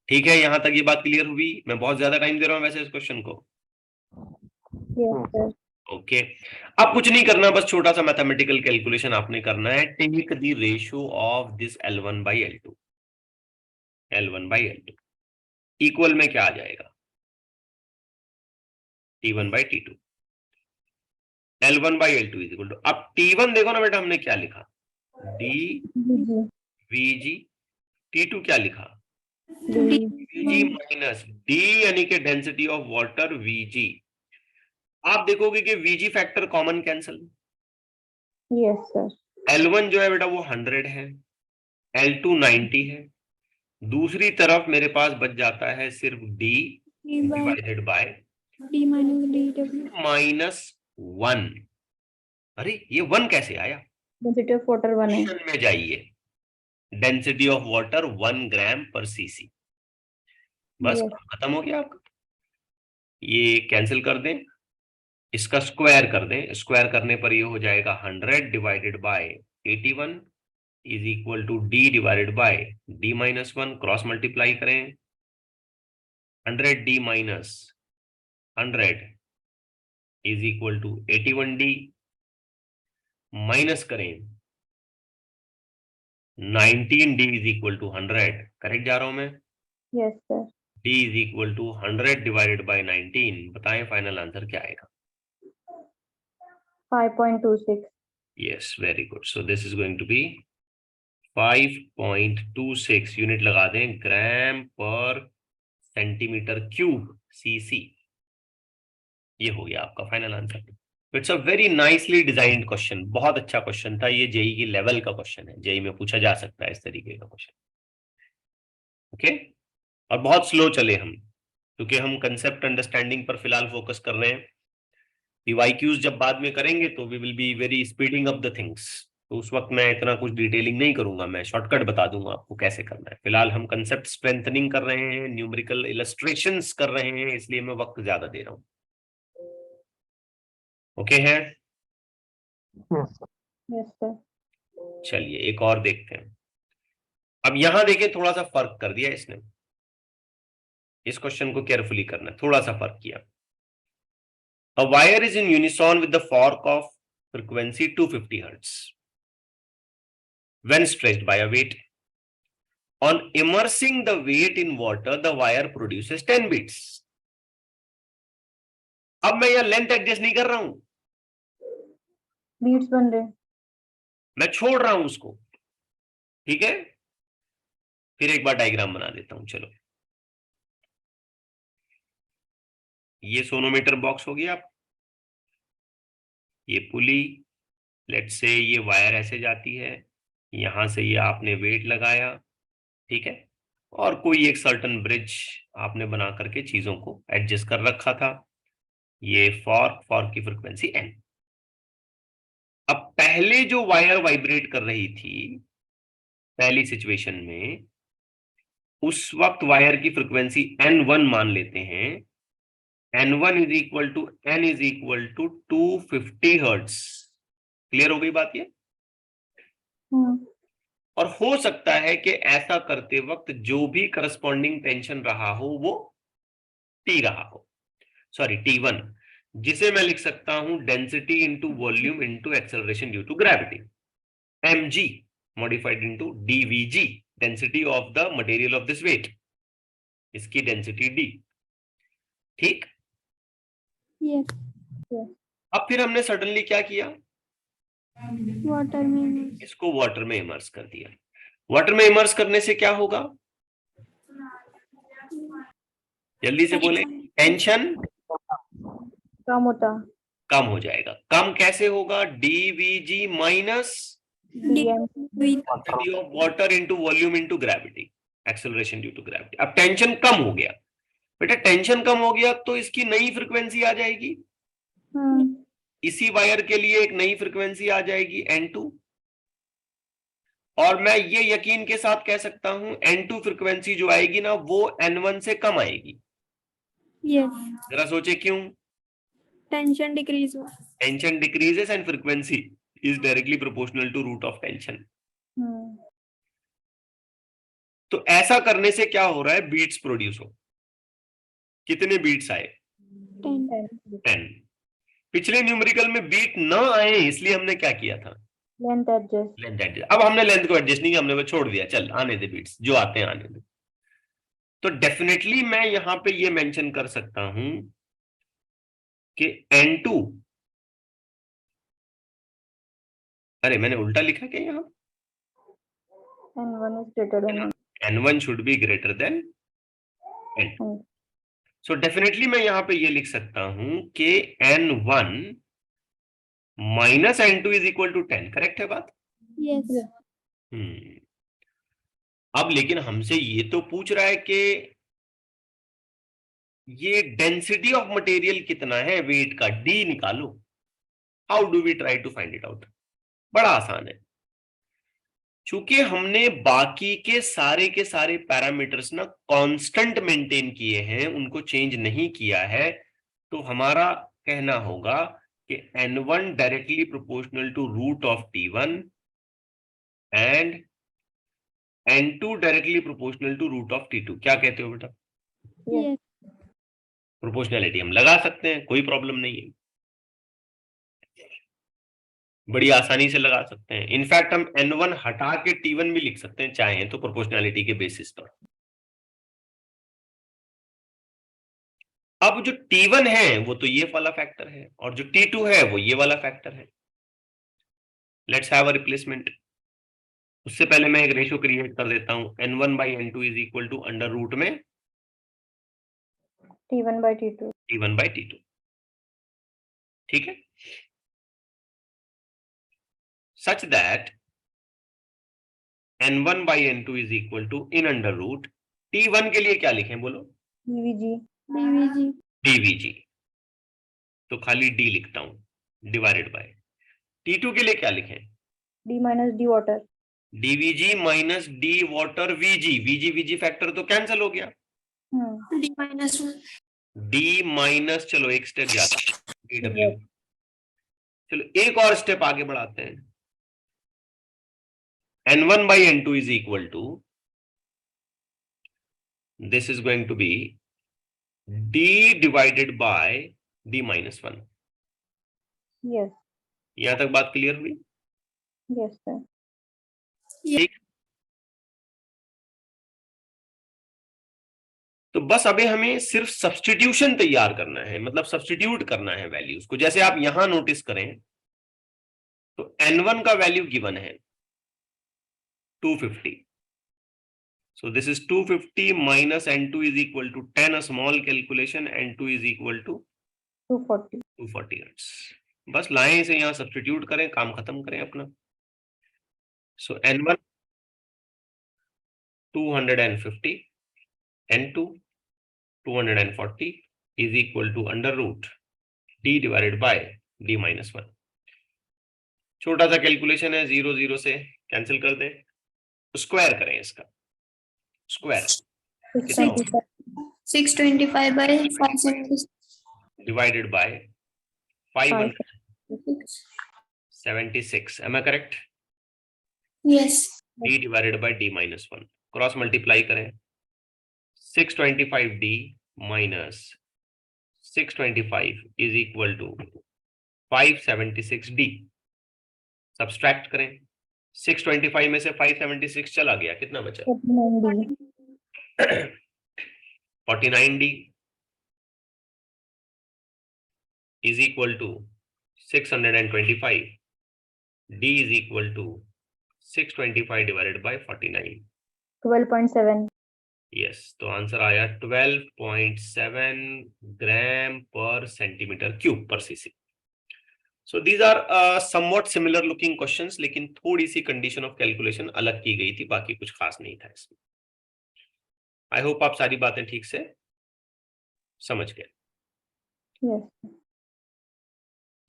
ठीक है, यहां तक ये बात क्लियर हुई? मैं बहुत ज्यादा टाइम दे रहा हूं वैसे इस क्वेश्चन को। Yes, sir. ओके, अब कुछ नहीं करना, बस छोटा सा मैथमेटिकल कैलकुलेशन आपने करना है। Take the ratio of this L1 by L2, L1 by L2 equal में क्या आ जाएगा, T1 by T2। L1 by L2 is equal to, अब T1 देखो ना बेटा, हमने क्या लिखा, D VG. VG। T2 क्या लिखा, D. VG माइनस D, यानी कि डेंसिटी ऑफ वाटर VG। आप देखोगे कि VG factor common cancel, Yes, sir. L1 जो है बेटा वो 100 है, L2 90 है। दूसरी तरफ मेरे पास बच जाता है सिर्फ D divided bye D minus D W, -1। अरे ये 1 कैसे आया? Density of water 1 है. क्वेश्चन में जाइए, डेंसिटी ऑफ वाटर 1 ग्राम पर सीसी। बस Yes. खत्म हो गया आपका। ये कैंसिल कर दें, इसका स्क्वायर कर दें, स्क्वायर करने पर ये हो जाएगा 100 divided by 81 is equal to D divided by D minus 1। Cross multiply करें, 100D minus 100 is equal to 81D, minus करें 19D is equal to 100। Correct जा रहा हूं मैं? Yes, sir. D is equal to 100 divided by 19। बताएं final answer क्या आएगा? 5.26. Yes, very good. So this is going to be 5.26 unit लगा दें, ग्राम पर सेंटीमीटर क्यूब सीसी। ये हो गया आपका final answer. It's a very nicely designed question, बहुत अच्छा क्वेश्चन था ये। जेई की लेवल का क्वेश्चन है, जेई में पूछा जा सकता है इस तरीके का क्वेश्चन। ओके, और बहुत स्लो चले हम, क्योंकि हम कंसेप्ट अंडरस्टैंडिंग पर फिलहाल फोकस कर रहे हैं। पीवाईक्यूज जब बाद में करेंगे तो we will be very speeding up the things, तो उस वक्त मैं इतना कुछ डिटेलिंग नहीं करूंगा, मैं शॉर्टकट बता दूंगा आपको कैसे करना है। फिलहाल हम कंसेप्ट स्ट्रेंथनिंग कर रहे हैं, न्यूमेरिकल इलस्ट्रेशंस कर रहे हैं, इसलिए मैं वक्त ज्यादा दे रहा हूं। ओके है? Yes, sir. चलिए एक और देखते हैं। अब यहां देखिए, थोड़ा सा फर्क कर दिया इसने, इस क्वेश्चन को केयरफुली करना, थोड़ा सा फर्क किया। A wire is in unison with the fork of frequency 250 Hz when stretched by a weight. On immersing the weight in water, the wire produces 10 beats. अब मैं यह लेंथ एडजस्ट नहीं कर रहा हूं, Beats बन रहे. मैं छोड़ रहा हूं उसको। ठीक है, फिर एक बार डायग्राम बना देता हूं। चलो, ये सोनोमीटर बॉक्स हो गया, ये पुली, लेट्स से ये वायर ऐसे जाती है, यहां से ये आपने वेट लगाया, ठीक है, और कोई एक सर्टन ब्रिज आपने बना करके चीजों को एडजस्ट कर रखा था। ये फॉर्क की फ्रीक्वेंसी n। अब पहले जो वायर वाइब्रेट कर रही थी पहली सिचुएशन में, उस वक्त वायर की फ्रीक्वेंसी n1 मान लेते हैं। n1 is equal to n is equal to 250 hertz. Clear हो गई बात ये? और हो सकता है कि ऐसा करते वक्त जो भी करस्पॉन्डिंग टेंशन रहा हो वो T रहा हो, सॉरी T1, जिसे मैं लिख सकता हूं density into volume into acceleration due to gravity, mg modified into dvg density of the material of this weight, इसकी डेंसिटी d। ठीक, Yes. अब फिर हमने सडनली क्या किया, Water में इसको वाटर में इमर्स कर दिया। वाटर में इमर्स करने से क्या होगा, जल्दी से बोले, टेंशन कम होता, कम हो जाएगा। कम कैसे होगा, dVg minus dm density of water into volume into gravity, acceleration due to gravity. अब टेंशन कम हो गया बेटा, टेंशन कम हो गया तो इसकी नई फ्रीक्वेंसी आ जाएगी, इसी वायर के लिए एक नई फ्रीक्वेंसी आ जाएगी N2, और मैं ये यकीन के साथ कह सकता हूं N2 फ्रीक्वेंसी जो आएगी ना वो N1 से कम आएगी। Yes. जरा सोचे क्यों, Tension decrease हुआ। Tension decreases and frequency is directly proportional to root of tension. तो ऐसा करने से क्या हो रहा है, बीट्स प्रोड्यूस हो। कितने बीट्स आए, 10। पिछले न्यूमेरिकल में बीट न आए इसलिए हमने क्या किया था, लेंथ एडजस्ट, लेंथ एडजस्ट। अब हमने लेंथ को एडजस्ट नहीं किया, हमने वो छोड़ दिया, चल आने दे बीट्स, जो आते हैं आने दे। तो डेफिनेटली मैं यहां पे ये मेंशन कर सकता हूं कि N2, अरे मैंने उल्टा लिखा क्या यहां, n1 is greater than N1 should be greater than N2। So definitely मैं यहां पे ये लिख सकता हूं कि N1 minus N2 is equal to 10। Correct है बात। Yes. अब लेकिन हमसे ये तो पूछ रहा है कि ये डेंसिटी ऑफ मटेरियल कितना है, वेट का d निकालो। How do we try to find it out, बड़ा आसान है। चूंकि हमने बाकी के सारे पैरामीटर्स ना कांस्टेंट मेंटेन किए हैं, उनको चेंज नहीं किया है, तो हमारा कहना होगा कि N1 directly proportional to root of T1 and N2 directly proportional to root of T2। क्या कहते हो बेटा, Yes. प्रोपोर्शनैलिटी हम लगा सकते हैं, कोई प्रॉब्लम नहीं है, बड़ी आसानी से लगा सकते हैं। इनफैक्ट हम N1 हटा के T1 भी लिख सकते हैं चाहें तो, प्रोपोर्शनैलिटी के बेसिस पर। अब जो T1 है वो तो ये वाला फैक्टर है, और जो T2 है वो ये वाला फैक्टर है। Let's have a replacement. उससे पहले मैं एक रेशियो क्रिएट कर देता हूं, N1 by N2 is equal to under root में t1 by t2, T1 by T2। ठीक है, such that N1 by N2 is equal to in under root T1 के लिए क्या लिखें बोलो, dvg, DVG. dVg, तो खाली d लिखता हूं डिवाइडेड बाय। T2 के लिए क्या लिखें, d minus d water, dVg minus d water Vg, Vg factor तो कैंसिल हो गया, D minus 1. d माइनस, चलो एक स्टेप ज्यादा, dw। चलो एक और स्टेप आगे बढ़ाते हैं, N1 by N2 is equal to, this is going to be d divided by d minus 1। yes, यहां तक बात क्लियर हुई। yes sir, ठीक, तो बस अभी हमें सिर्फ सब्स्टिट्यूशन तैयार करना है, मतलब सब्स्टिट्यूट करना है वैल्यूज को। जैसे आप यहां नोटिस करें तो N1 का वैल्यू गिवन है 250, so this is 250 minus N2 is equal to 10, a small calculation, N2 is equal to 240 hertz। बस लाएं इसे यहां, सब्स्टिट्यूट करें, काम खत्म करें अपना। सो N1 250, N2 240 is equal to under root d divided by d minus 1। छोटा सा कैलकुलेशन है, 0 0 से कैंसिल कर दें, स्क्वायर करें इसका, स्क्वायर कितना होगा, 625 by 576. Divided by 576। Am I correct, Yes. d divided by d minus 1, cross multiply करें, 625d minus 625 is equal to 576d, subtract करें, 625 में से 576 चला गया, कितना बचा? 49D 49D is equal to 625. D is equal to 625 divided by 49. 12.7 Yes, तो answer आया 12.7 ग्राम पर सेंटीमीटर क्यूब पर CC. So these are somewhat similar looking questions, लेकिन थोड़ी सी कंडीशन ऑफ कैलकुलेशन अलग की गई थी, बाकी कुछ खास नहीं था इसमें. आई होप आप सारी बातें ठीक से समझ गए. yes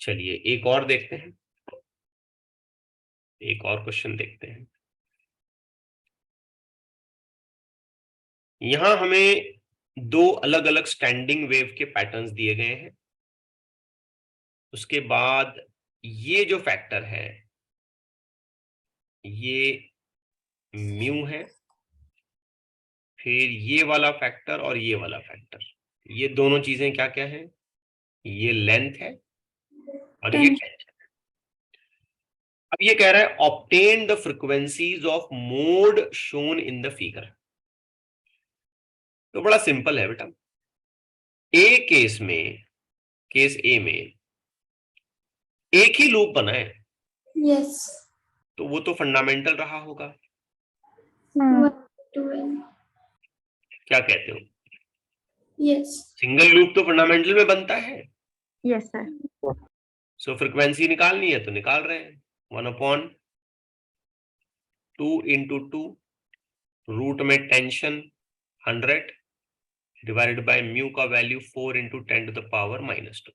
चलिए एक और देखते हैं, एक और क्वेश्चन देखते हैं. यहां हमें दो अलग अलग स्टैंडिंग वेव के पैटर्न्स दिए गए हैं. उसके बाद ये जो फैक्टर है ये म्यू है, फिर ये वाला फैक्टर और ये वाला फैक्टर, ये दोनों चीजें क्या क्या है? ये लेंथ है और ये Length. टेंशन है. अब ये कह रहा है obtain the frequencies of mode shown in the figure. तो बड़ा सिंपल है बेटा. ए केस में, केस ए में एक ही लूप बना है, Yes. तो वो तो फंडामेंटल रहा होगा. Hmm. 12. क्या कहते हो? Yes. सिंगल लूप तो फंडामेंटल में बनता है. yes sir सो फ्रीक्वेंसी निकालनी है तो निकाल रहे हैं. 1/2 into 2 रूट में टेंशन 100 डिवाइडेड बाय म्यू का value 4 into 10 to the power -2.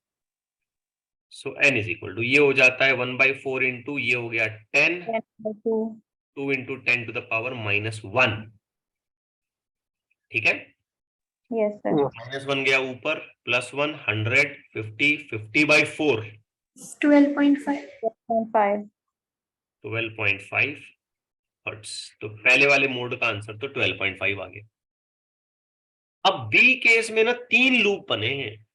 So n is equal to ये हो जाता है 1/4 into ये हो गया 10, 10/2 2 into 10 to the power -1. ठीक है. yes sir -1 गया ऊपर, +1 100 50 50/4 12.5. 12.5 12.5 हर्ट्ज. तो पहले वाले मोड का आंसर तो 12.5 आ गया. अब बी केस में ना 3 लूप बने हैं.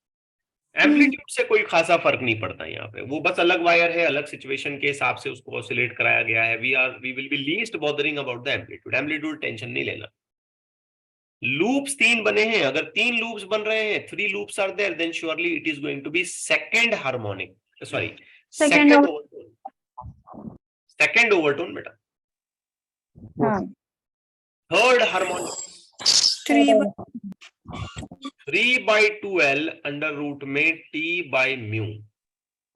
एम्पलीट्यूड से कोई खासा फर्क नहीं पड़ता यहाँ पे, वो बस अलग वायर है, अलग सिचुएशन के हिसाब से उसको ऑसिलेट कराया गया है. We will be least bothering about the amplitude. Amplitude tension नहीं लेना. लूप्स 3 बने हैं. अगर 3 लूप्स बन रहे हैं, 3 loops are there, then surely it is going to be second harmonic, sorry Second second overtone. Second overtone बेटा. हाँ third harmonic 3/2L under root में T/μ.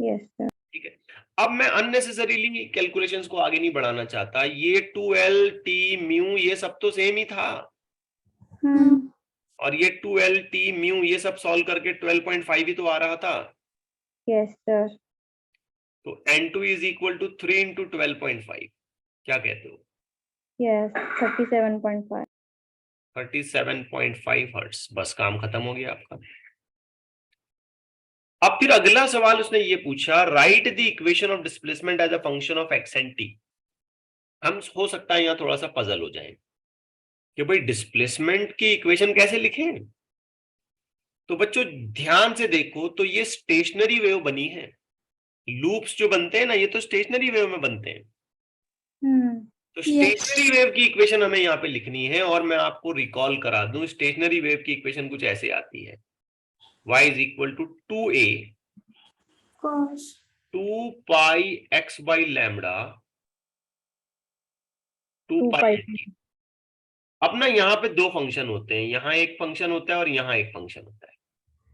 yes sir ठीक है. अब मैं अननेसेसरीली कैलकुलेशंस को आगे नहीं बढ़ाना चाहता. ये 2L T/μ ये सब तो सेम ही था, hmm और ये 2L T/μ ये सब सॉल्व करके 12.5 ही तो आ रहा था. yes sir तो N2 is equal to 3 into 12.5. क्या कहते हो? yes 37.5 37.5 hertz. बस काम खत्म हो गया आपका. अब फिर अगला सवाल उसने ये पूछा, write the equation of displacement as a function of x and t. हम हो सकता है यहाँ थोड़ा सा पजल हो जाए कि भाई डिस्प्लेसमेंट की इक्वेशन कैसे लिखें. तो बच्चों ध्यान से देखो, तो ये स्टेशनरी वेव बनी है. लूप्स जो बनते हैं ना, ये तो स्टेशनरी वेव में बनते हैं. hmm तो स्टेशनरी वेव की इक्वेशन हमें यहाँ पे लिखनी है. और मैं आपको रिकॉल करा दूं, स्टेशनरी वेव की इक्वेशन कुछ ऐसे आती है. y is equal to 2a Cos. 2 pi x by lambda 2 2 pi pi. t. अब ना यहाँ पे दो फंक्शन होते हैं, यहाँ एक फंक्शन होता है और यहाँ एक फंक्शन होता है.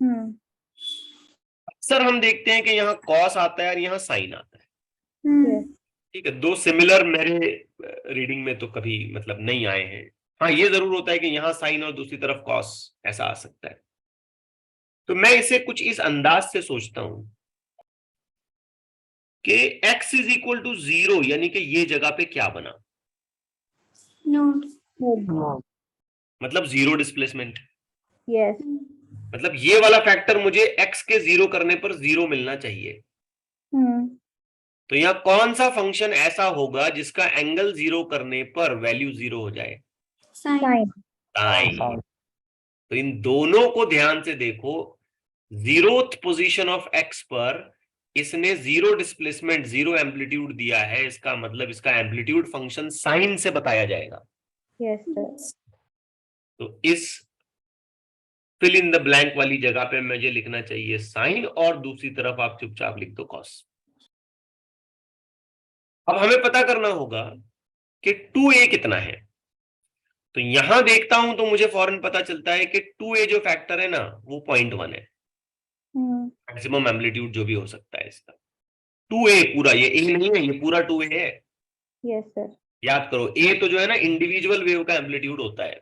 hmm अक्सर हम देखते हैं कि यहाँ cos आता है और यहाँ sin आता है. yes ठीक है. दो सिमिलर मेरे रीडिंग में तो कभी मतलब नहीं आए हैं. हाँ ये जरूर होता है कि यहाँ sin और दूसरी तरफ cos, ऐसा आ सकता है. तो मैं इसे कुछ इस अंदाज से सोचता हूं कि x इज इक्वल टू 0, यानी कि ये जगह पे क्या बना, Node. मतलब 0 डिस्प्लेसमेंट. yes मतलब ये वाला फैक्टर मुझे x के 0 करने पर 0 मिलना चाहिए. hmm तो यहाँ कौन सा फंक्शन ऐसा होगा जिसका एंगल 0 करने पर वैल्यू 0 हो जाए? Sin. sin तो इन दोनों को ध्यान से देखो. 0th पोजीशन ऑफ x पर इसने जीरो डिस्प्लेसमेंट जीरो एम्पलीट्यूड दिया है, इसका मतलब इसका एम्पलीट्यूड फंक्शन साइन से बताया जाएगा। Yes, sir. तो इस फिल इन द ब्लैंक वाली जगह पे मुझे लिखना चाहिए साइन, और दूसरी तरफ आप चुपचाप लिख दो कॉस। अब हमें पता करना होगा कि 2a कितना है। तो यहां देखता हूं तो मुझे फौरन पता चलता है कि 2a जो फैक्टर है ना वो 0.1 है, मैक्सिमम एम्पलीट्यूड जो भी हो सकता है इसका। 2a पूरा, ये a नहीं है, ये पूरा 2a है। Yes, sir. याद करो, a तो जो है ना इंडिविजुअल वेव का एम्पलीट्यूड होता है।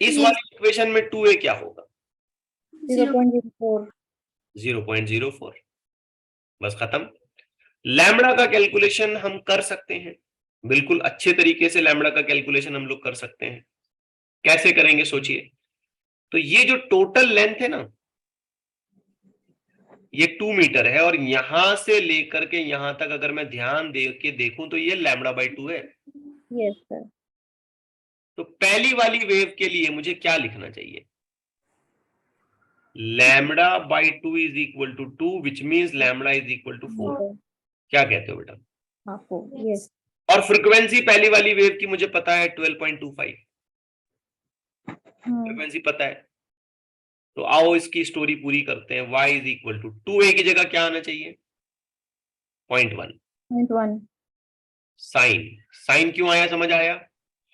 इस Yes. वाली इक्वेशन में 2a क्या होगा? 0.04. 0.04। बस खत्म। लैम्बडा का कैलकुलेशन हम कर सकते हैं, बिल्कुल अच्छे तरीके से लैम्बडा का कैलकुलेशन हम लोग कर सकते हैं। कैसे करेंगे सोचिए। तो ये जो टोटल लेंथ है ना ये 2 मीटर है, और यहां से लेकर के यहां तक अगर मैं ध्यान दे के देखूं तो ये लैम्बडा बाई 2 है। Yes, sir. तो पहली वाली वेव के लिए मुझे क्या लिखना चाहिए? Lambda by 2 is equal to 2, which means lambda is equal to 4। Sir. क्या कहते हो बेटा? हाँ, 4. Yes. और फ्रीक्वेंसी पहली वाली वेव की मुझे पता है 12.25, फ्रीक्वेंसी पता है। तो आओ इसकी स्टोरी पूरी करते हैं। y is equal to 2a की जगह क्या आना चाहिए? 0.1। 0.1. साइन, साइन क्यों आया समझ आया?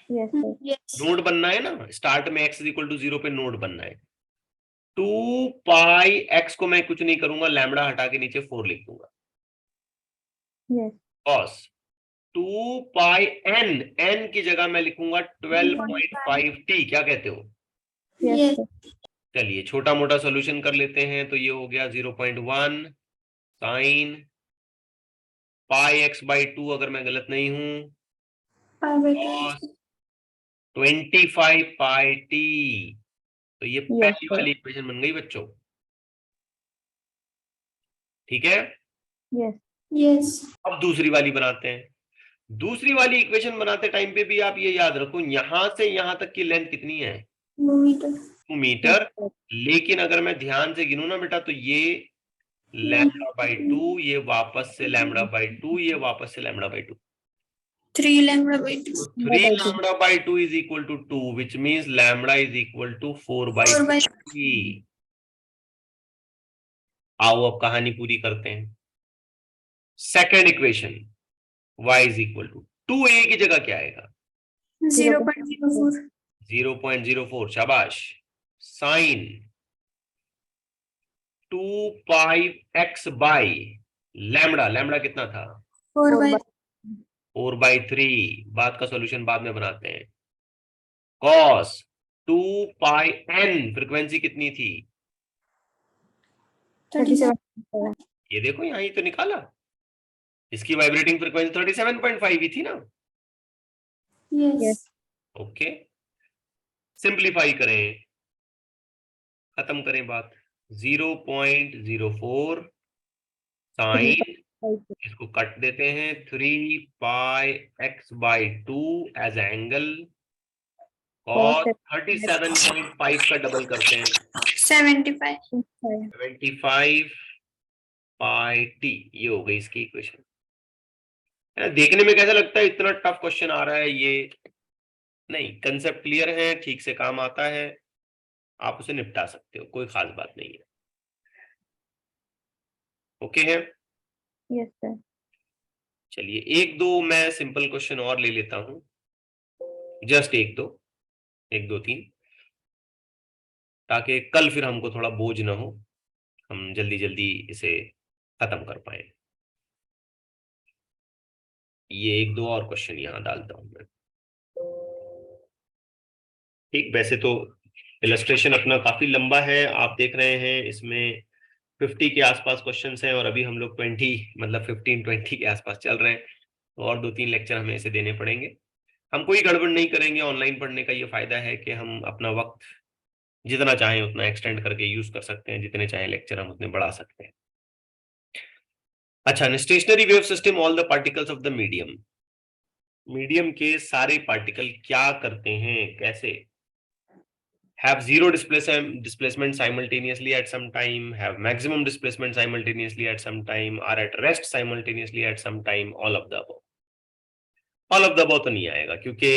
Yes, sir. Yes. नोड बनना है ना, स्टार्ट में x इज इक्वल टू 0 पे नोड बनना है। 2 पाई x को मैं कुछ नहीं करूंगा, लैम्बडा हटा के नीचे 4 लिख दूंगा। Yes. cos 2 पाई n, n की जगह मैं लिखूंगा 12.5t। क्या कहते हो? Yes, Yes. sir. चलिए छोटा मोटा सोल्यूशन कर लेते हैं। तो ये हो गया 0.1 साइन पाई x बाई 2, अगर मैं गलत नहीं हूं, Pi by 2. cos 25 pi t। तो ये Yes, पहली sir. वाली इक्वेशन बन गई बच्चों, ठीक है। Yes. Yes. अब दूसरी वाली बनाते हैं। दूसरी वाली इक्वेशन बनाते टाइम पे भी आप ये याद रखो, यहां से यहां तक की लेंथ कितनी है? 2 meter. 2 मीटर। Yes, sir. लेकिन अगर मैं ध्यान से गिनूं ना बेटा, तो ये लैम्बडा बाई 2, ये वापस से लैम्बडा बाई 2, ये वापस से लैम्बडा बाई 2। 3 lambda by 2. तो 3 lambda by 2 is equal to 2, which means lambda is equal to 4 by 4 by 3। आओ अब कहानी पूरी करते हैं। Second equation y is equal to 2a की जगह क्या आएगा? 0.04. 0.04। शाबाश। Sine 2 pi x by lambda, lambda कितना था? 4 by 4 बाई 3। बात का सॉल्यूशन बाद में बनाते हैं। cos 2 पाई n, फ्रीक्वेंसी कितनी थी? 37. ये देखो यहां ही तो निकाला, इसकी वाइब्रेटिंग फ्रीक्वेंसी 37.5 ही थी ना। Yes. ओके, सिंप्लीफाई करें, खत्म करें बात। 0.04 साइन, इसको कट देते हैं, 3 पाई x बाई 2 एज एंगल, और 37.5 का डबल करते हैं, 75. 75 पाई t। ये हो गई इसकी इक्वेशन। देखने में कैसा लगता है इतना टफ क्वेश्चन आ रहा है? ये नहीं, कंसेप्ट क्लियर है, ठीक से काम आता है, आप उसे निपटा सकते हो, कोई खास बात नहीं है। ओके है? Yes, sir. चलिए एक दो मैं सिंपल क्वेश्चन और ले लेता हूं, जस्ट एक दो तीन, ताकि कल फिर हमको थोड़ा बोझ ना हो, हम जल्दी जल्दी इसे खत्म कर पाए। ये एक दो और क्वेश्चन यहां डालता हूं मैं। ठीक, वैसे तो इलस्ट्रेशन अपना काफी लंबा है, आप देख रहे हैं इसमें 50 के आसपास क्वेश्चंस हैं, और अभी हम लोग 20 मतलब 15-20 के आसपास चल रहे हैं। तो और 2-3 लेक्चर हमें इसे देने पड़ेंगे। हम कोई गड़बड़ नहीं करेंगे। ऑनलाइन पढ़ने का ये फायदा है कि हम अपना वक्त जितना चाहें उतना एक्सटेंड करके यूज कर सकते हैं, जितने चाहें लेक्चर हम उतने बढ़ा सकते हैं। अच्छा, stationary wave system, all the particles of the medium, medium के सारे पार्टिकल क्या करते हैं, कैसे? have zero displacement simultaneously at some time, have maximum displacement simultaneously at some time, are at rest simultaneously at some time, all of the above. All of the above तो नहीं आएगा, क्योंकि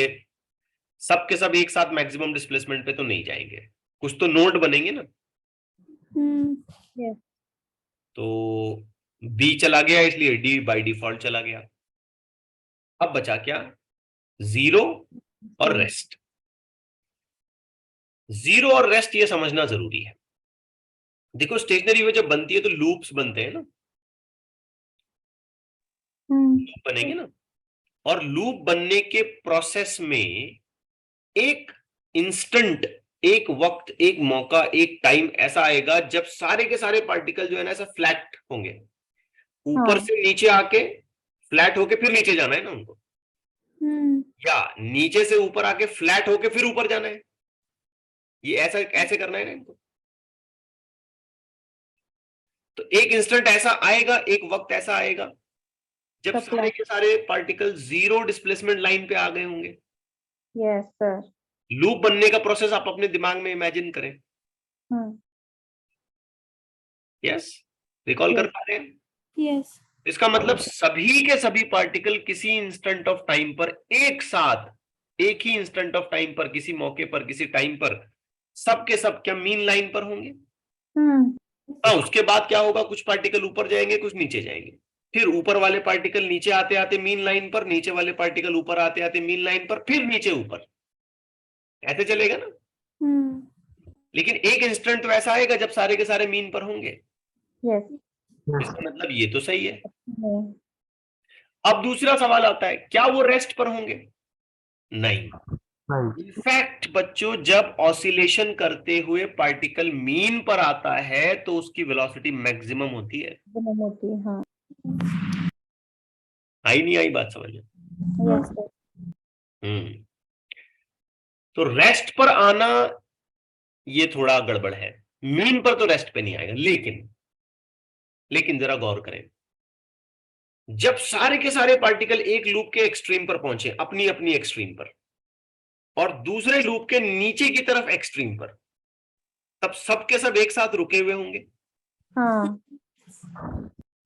सब के सब एक साथ मैक्सिमम डिस्प्लेसमेंट पे तो नहीं जाएंगे, कुछ तो नोड बनेंगे ना। Yes. तो बी चला गया, इसलिए डी बाय डिफॉल्ट चला गया। अब बचा क्या, जीरो और रेस्ट। जीरो और रेस्ट ये समझना जरूरी है। देखो स्टेशनरी वेव जब बनती है तो लूप्स बनते हैं ना, लूप बनेंगे ना, और लूप बनने के प्रोसेस में एक इंस्टेंट, एक वक्त, एक मौका, एक टाइम ऐसा आएगा जब सारे के सारे पार्टिकल जो है ना ऐसा फ्लैट होंगे, ऊपर से नीचे आके फ्लैट होके फिर नीचे जाना है ना उनको, या नीचे से ऊपर आके फ्लैट होके फिर ऊपर जाना है, ये ऐसा ऐसे करना है ना इनको। तो एक इंस्टेंट ऐसा आएगा, एक वक्त ऐसा आएगा जब सारे के सारे पार्टिकल जीरो डिस्प्लेसमेंट लाइन पे आ गए होंगे। Yes, sir. लूप बनने का प्रोसेस आप अपने दिमाग में इमेजिन करें। यस, रिकॉल कर पा रहे हैं? Yes. इसका मतलब सभी के सभी पार्टिकल किसी इंस्टेंट ऑफ टाइम पर एक साथ, एक ही इंस्टेंट ऑफ टाइम पर, किसी मौके पर, किसी टाइम पर, सब के सब क्या मीन लाइन पर होंगे? हाँ, उसके बाद क्या होगा, कुछ पार्टिकल ऊपर जाएंगे, कुछ नीचे जाएंगे, फिर ऊपर वाले पार्टिकल नीचे आते आते मीन लाइन पर, नीचे वाले पार्टिकल ऊपर आते आते मीन लाइन पर, फिर नीचे ऊपर, ऐसे चलेगा ना। लेकिन एक इंस्टेंट तो ऐसा आएगा जब सारे के सारे मीन पर होंगे। Yes. इसका मतलब ये तो सही है। अब दूसरा सवाल आता है, क्या वो रेस्ट पर होंगे? नहीं। इनफैक्ट बच्चों, जब ऑसिलेशन करते हुए पार्टिकल मीन पर आता है तो उसकी वेलोसिटी मैक्सिमम होती है। हाँ. आई नहीं आई बात समझ में? Yes, sir. तो रेस्ट पर आना ये थोड़ा गड़बड़ है, मीन पर तो रेस्ट पे नहीं आएगा। लेकिन जरा गौर करें, जब सारे के सारे पार्टिकल एक लूप के एक्सट्रीम पर पहुंचे, अपनी अपनी एक्सट्रीम पर, और दूसरे लूप के नीचे की तरफ एक्सट्रीम पर, तब सब के सब एक साथ रुके हुए होंगे। हाँ.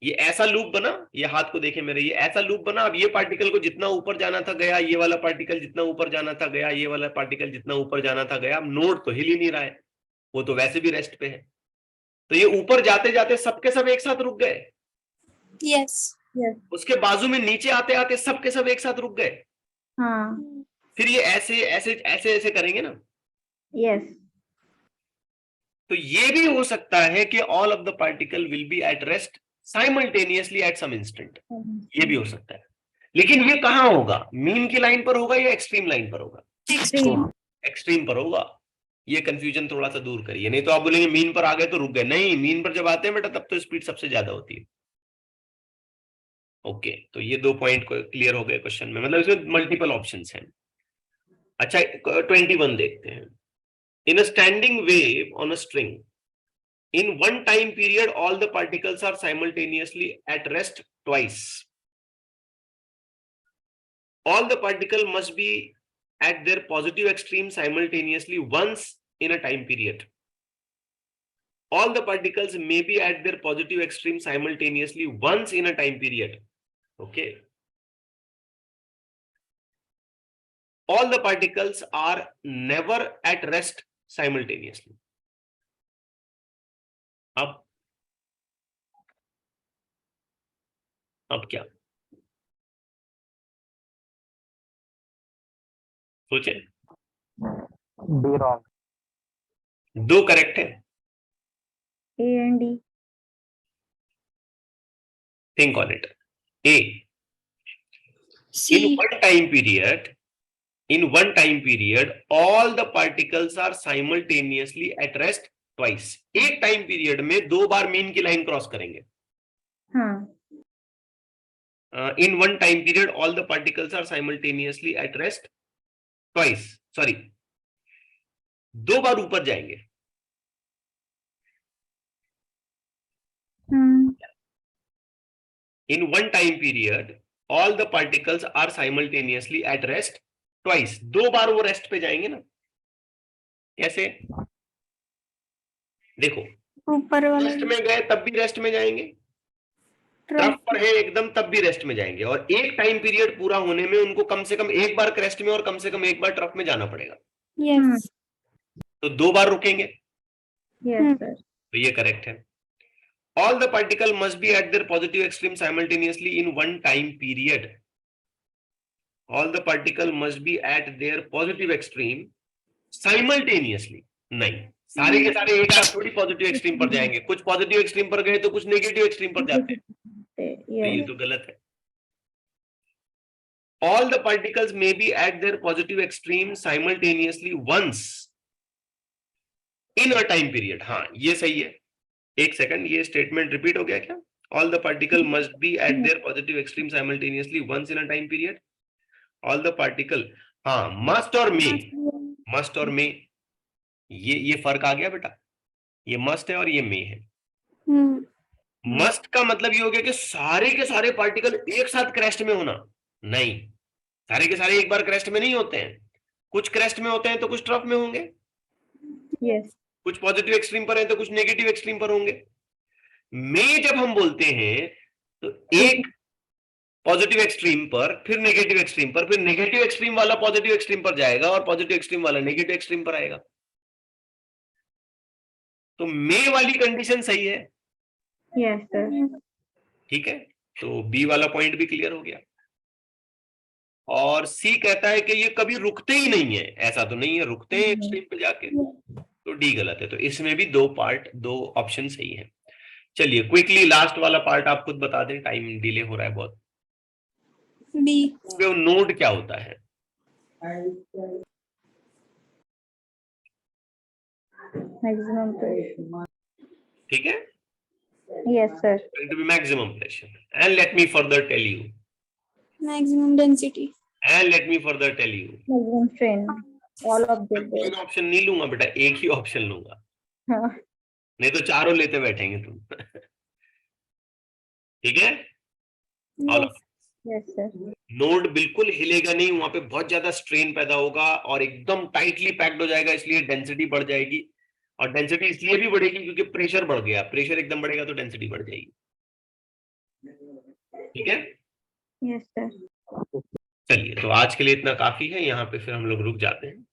ये ऐसा लूप बना, ये हाथ को देखे मेरे, ये ऐसा लूप बना। अब ये पार्टिकल को जितना ऊपर जाना था गया, ये वाला पार्टिकल जितना ऊपर जाना था गया, ये वाला पार्टिकल जितना ऊपर जाना था गया। अब नोड तो हिल ही नहीं रहा है, वो तो वैसे भी रेस्ट पे है। तो ये ऊपर जाते जाते सबके सब एक साथ रुक गए। Yes. Yes. उसके बाजू में नीचे आते आते सबके सब एक साथ रुक गए। हाँ. फिर ये ऐसे ऐसे ऐसे ऐसे करेंगे ना। Yes. तो ये भी हो सकता है कि all of the particle will be at rest simultaneously at some instant, ये भी हो सकता है। लेकिन ये कहां होगा, मीन की लाइन पर होगा या एक्सट्रीम लाइन पर होगा? Extreme. एक्सट्रीम पर होगा। ये कंफ्यूजन थोड़ा सा दूर करिए, नहीं तो आप बोलेंगे मीन पर आ गए तो रुक गए। नहीं, मीन पर जब आते हैं बेटा तब तो स्पीड सबसे ज्यादा होती है। ओके, तो ये 2 पॉइंट क्लियर हो गए क्वेश्चन में, मतलब इसमें मल्टीपल ऑप्शंस हैं। अच्छा, 21 देखते हैं। In a standing wave on a string, in one time period all the particles are simultaneously at rest twice. All the particle must be at their positive extreme simultaneously once in a time period. All the particles may be at their positive extreme simultaneously once in a time period. Okay. All the particles are never at rest simultaneously. अब क्या सोचे? Be wrong. 2 correct है। A and D. Think on it. A. C. In one time period, all the particles are simultaneously at rest twice. एक time period में 2 बार mean की line cross करेंगे। हाँ. In one time period, all the particles are simultaneously at rest twice. Sorry, 2 बार ऊपर जाएंगे। In one time period, all the particles are simultaneously at rest twice. 2 बार वो rest पे जाएंगे ना। कैसे? देखो, ऊपर वाला रेस्ट में गए तब भी रेस्ट में जाएंगे, ट्रफ पर है एकदम तब भी रेस्ट में जाएंगे, और एक टाइम पीरियड पूरा होने में उनको कम से कम एक बार क्रेस्ट में और कम से कम एक बार ट्रफ में जाना पड़ेगा। यस तो 2 बार रुकेंगे, Yes, sir. तो ये करेक्ट है। All the particle must be at their positive extreme simultaneously in one time period. All the particle must be at their positive extreme simultaneously. नहीं, सारे के सारे एक साथ थोड़ी पॉजिटिव एक्सट्रीम पर जाएंगे, कुछ पॉजिटिव एक्सट्रीम पर गए तो कुछ नेगेटिव एक्सट्रीम पर जाते हैं, तो ये Yes. तो गलत है। All the particles may be at their positive extreme simultaneously once in a time period. हाँ, ये सही है। एक सेकंड, ये स्टेटमेंट रिपीट हो गया क्या? All the particle must be at their positive extreme simultaneously once in a time period. All the particle, हाँ, must और may, must और may, ये फर्क आ गया बेटा, ये मस्ट है और ये may है। मस्ट का मतलब ये हो गया कि सारे के सारे पार्टिकल एक साथ क्रेस्ट में होना, नहीं, सारे के सारे एक बार क्रेस्ट में नहीं होते हैं, कुछ क्रेस्ट में होते हैं तो कुछ ट्रफ में होंगे, Yes. कुछ पॉजिटिव एक्सट्रीम पर है तो कुछ नेगेटिव एक्सट्रीम पर होंगे। में जब हम बोलते हैं तो एक पॉजिटिव एक्सट्रीम पर, फिर नेगेटिव एक्सट्रीम पर, फिर नेगेटिव एक्सट्रीम वाला पॉजिटिव एक्सट्रीम पर जाएगा और पॉजिटिव एक्सट्रीम वाला नेगेटिव एक्सट्रीम पर आएगा। तो में वाली कंडीशन सही है, Yes, sir. ठीक है, तो बी वाला पॉइंट भी क्लियर हो गया। और सी कहता है कि ये कभी रुकते ही नहीं है, ऐसा तो नहीं है, रुकते हैं एक्सट्रीम पे जाके, तो डी गलत है। तो इसमें भी दो ऑप्शन सही है। चलिए क्विकली लास्ट वाला पार्ट आप खुद बता दें, टाइम डिले हो रहा है बहुत। बी नोड क्या होता है? Maximum pressure. ठीक है, Yes, sir. going to be maximum pressure. And let me further tell you, maximum density and let me further tell you, Maximum strain. All of मैं them. तीन ऑप्शन नहीं लूंगा बेटा, एक ही ऑप्शन लूंगा, हाँ. नहीं तो चारों लेते बैठेंगे तुम। ठीक है, all of Yes, sir. Node बिल्कुल हिलेगा नहीं, वहां पे बहुत ज्यादा स्ट्रेन पैदा होगा और एकदम टाइटली पैक्ड हो जाएगा, इसलिए डेंसिटी बढ़ जाएगी। और डेंसिटी इसलिए भी बढ़ेगी क्योंकि प्रेशर बढ़ गया, प्रेशर एकदम बढ़ेगा तो डेंसिटी बढ़ जाएगी। ठीक है, Yes, sir. चलिए तो आज के लिए इतना काफी है, यहाँ पे फिर हम लोग रुक जाते हैं।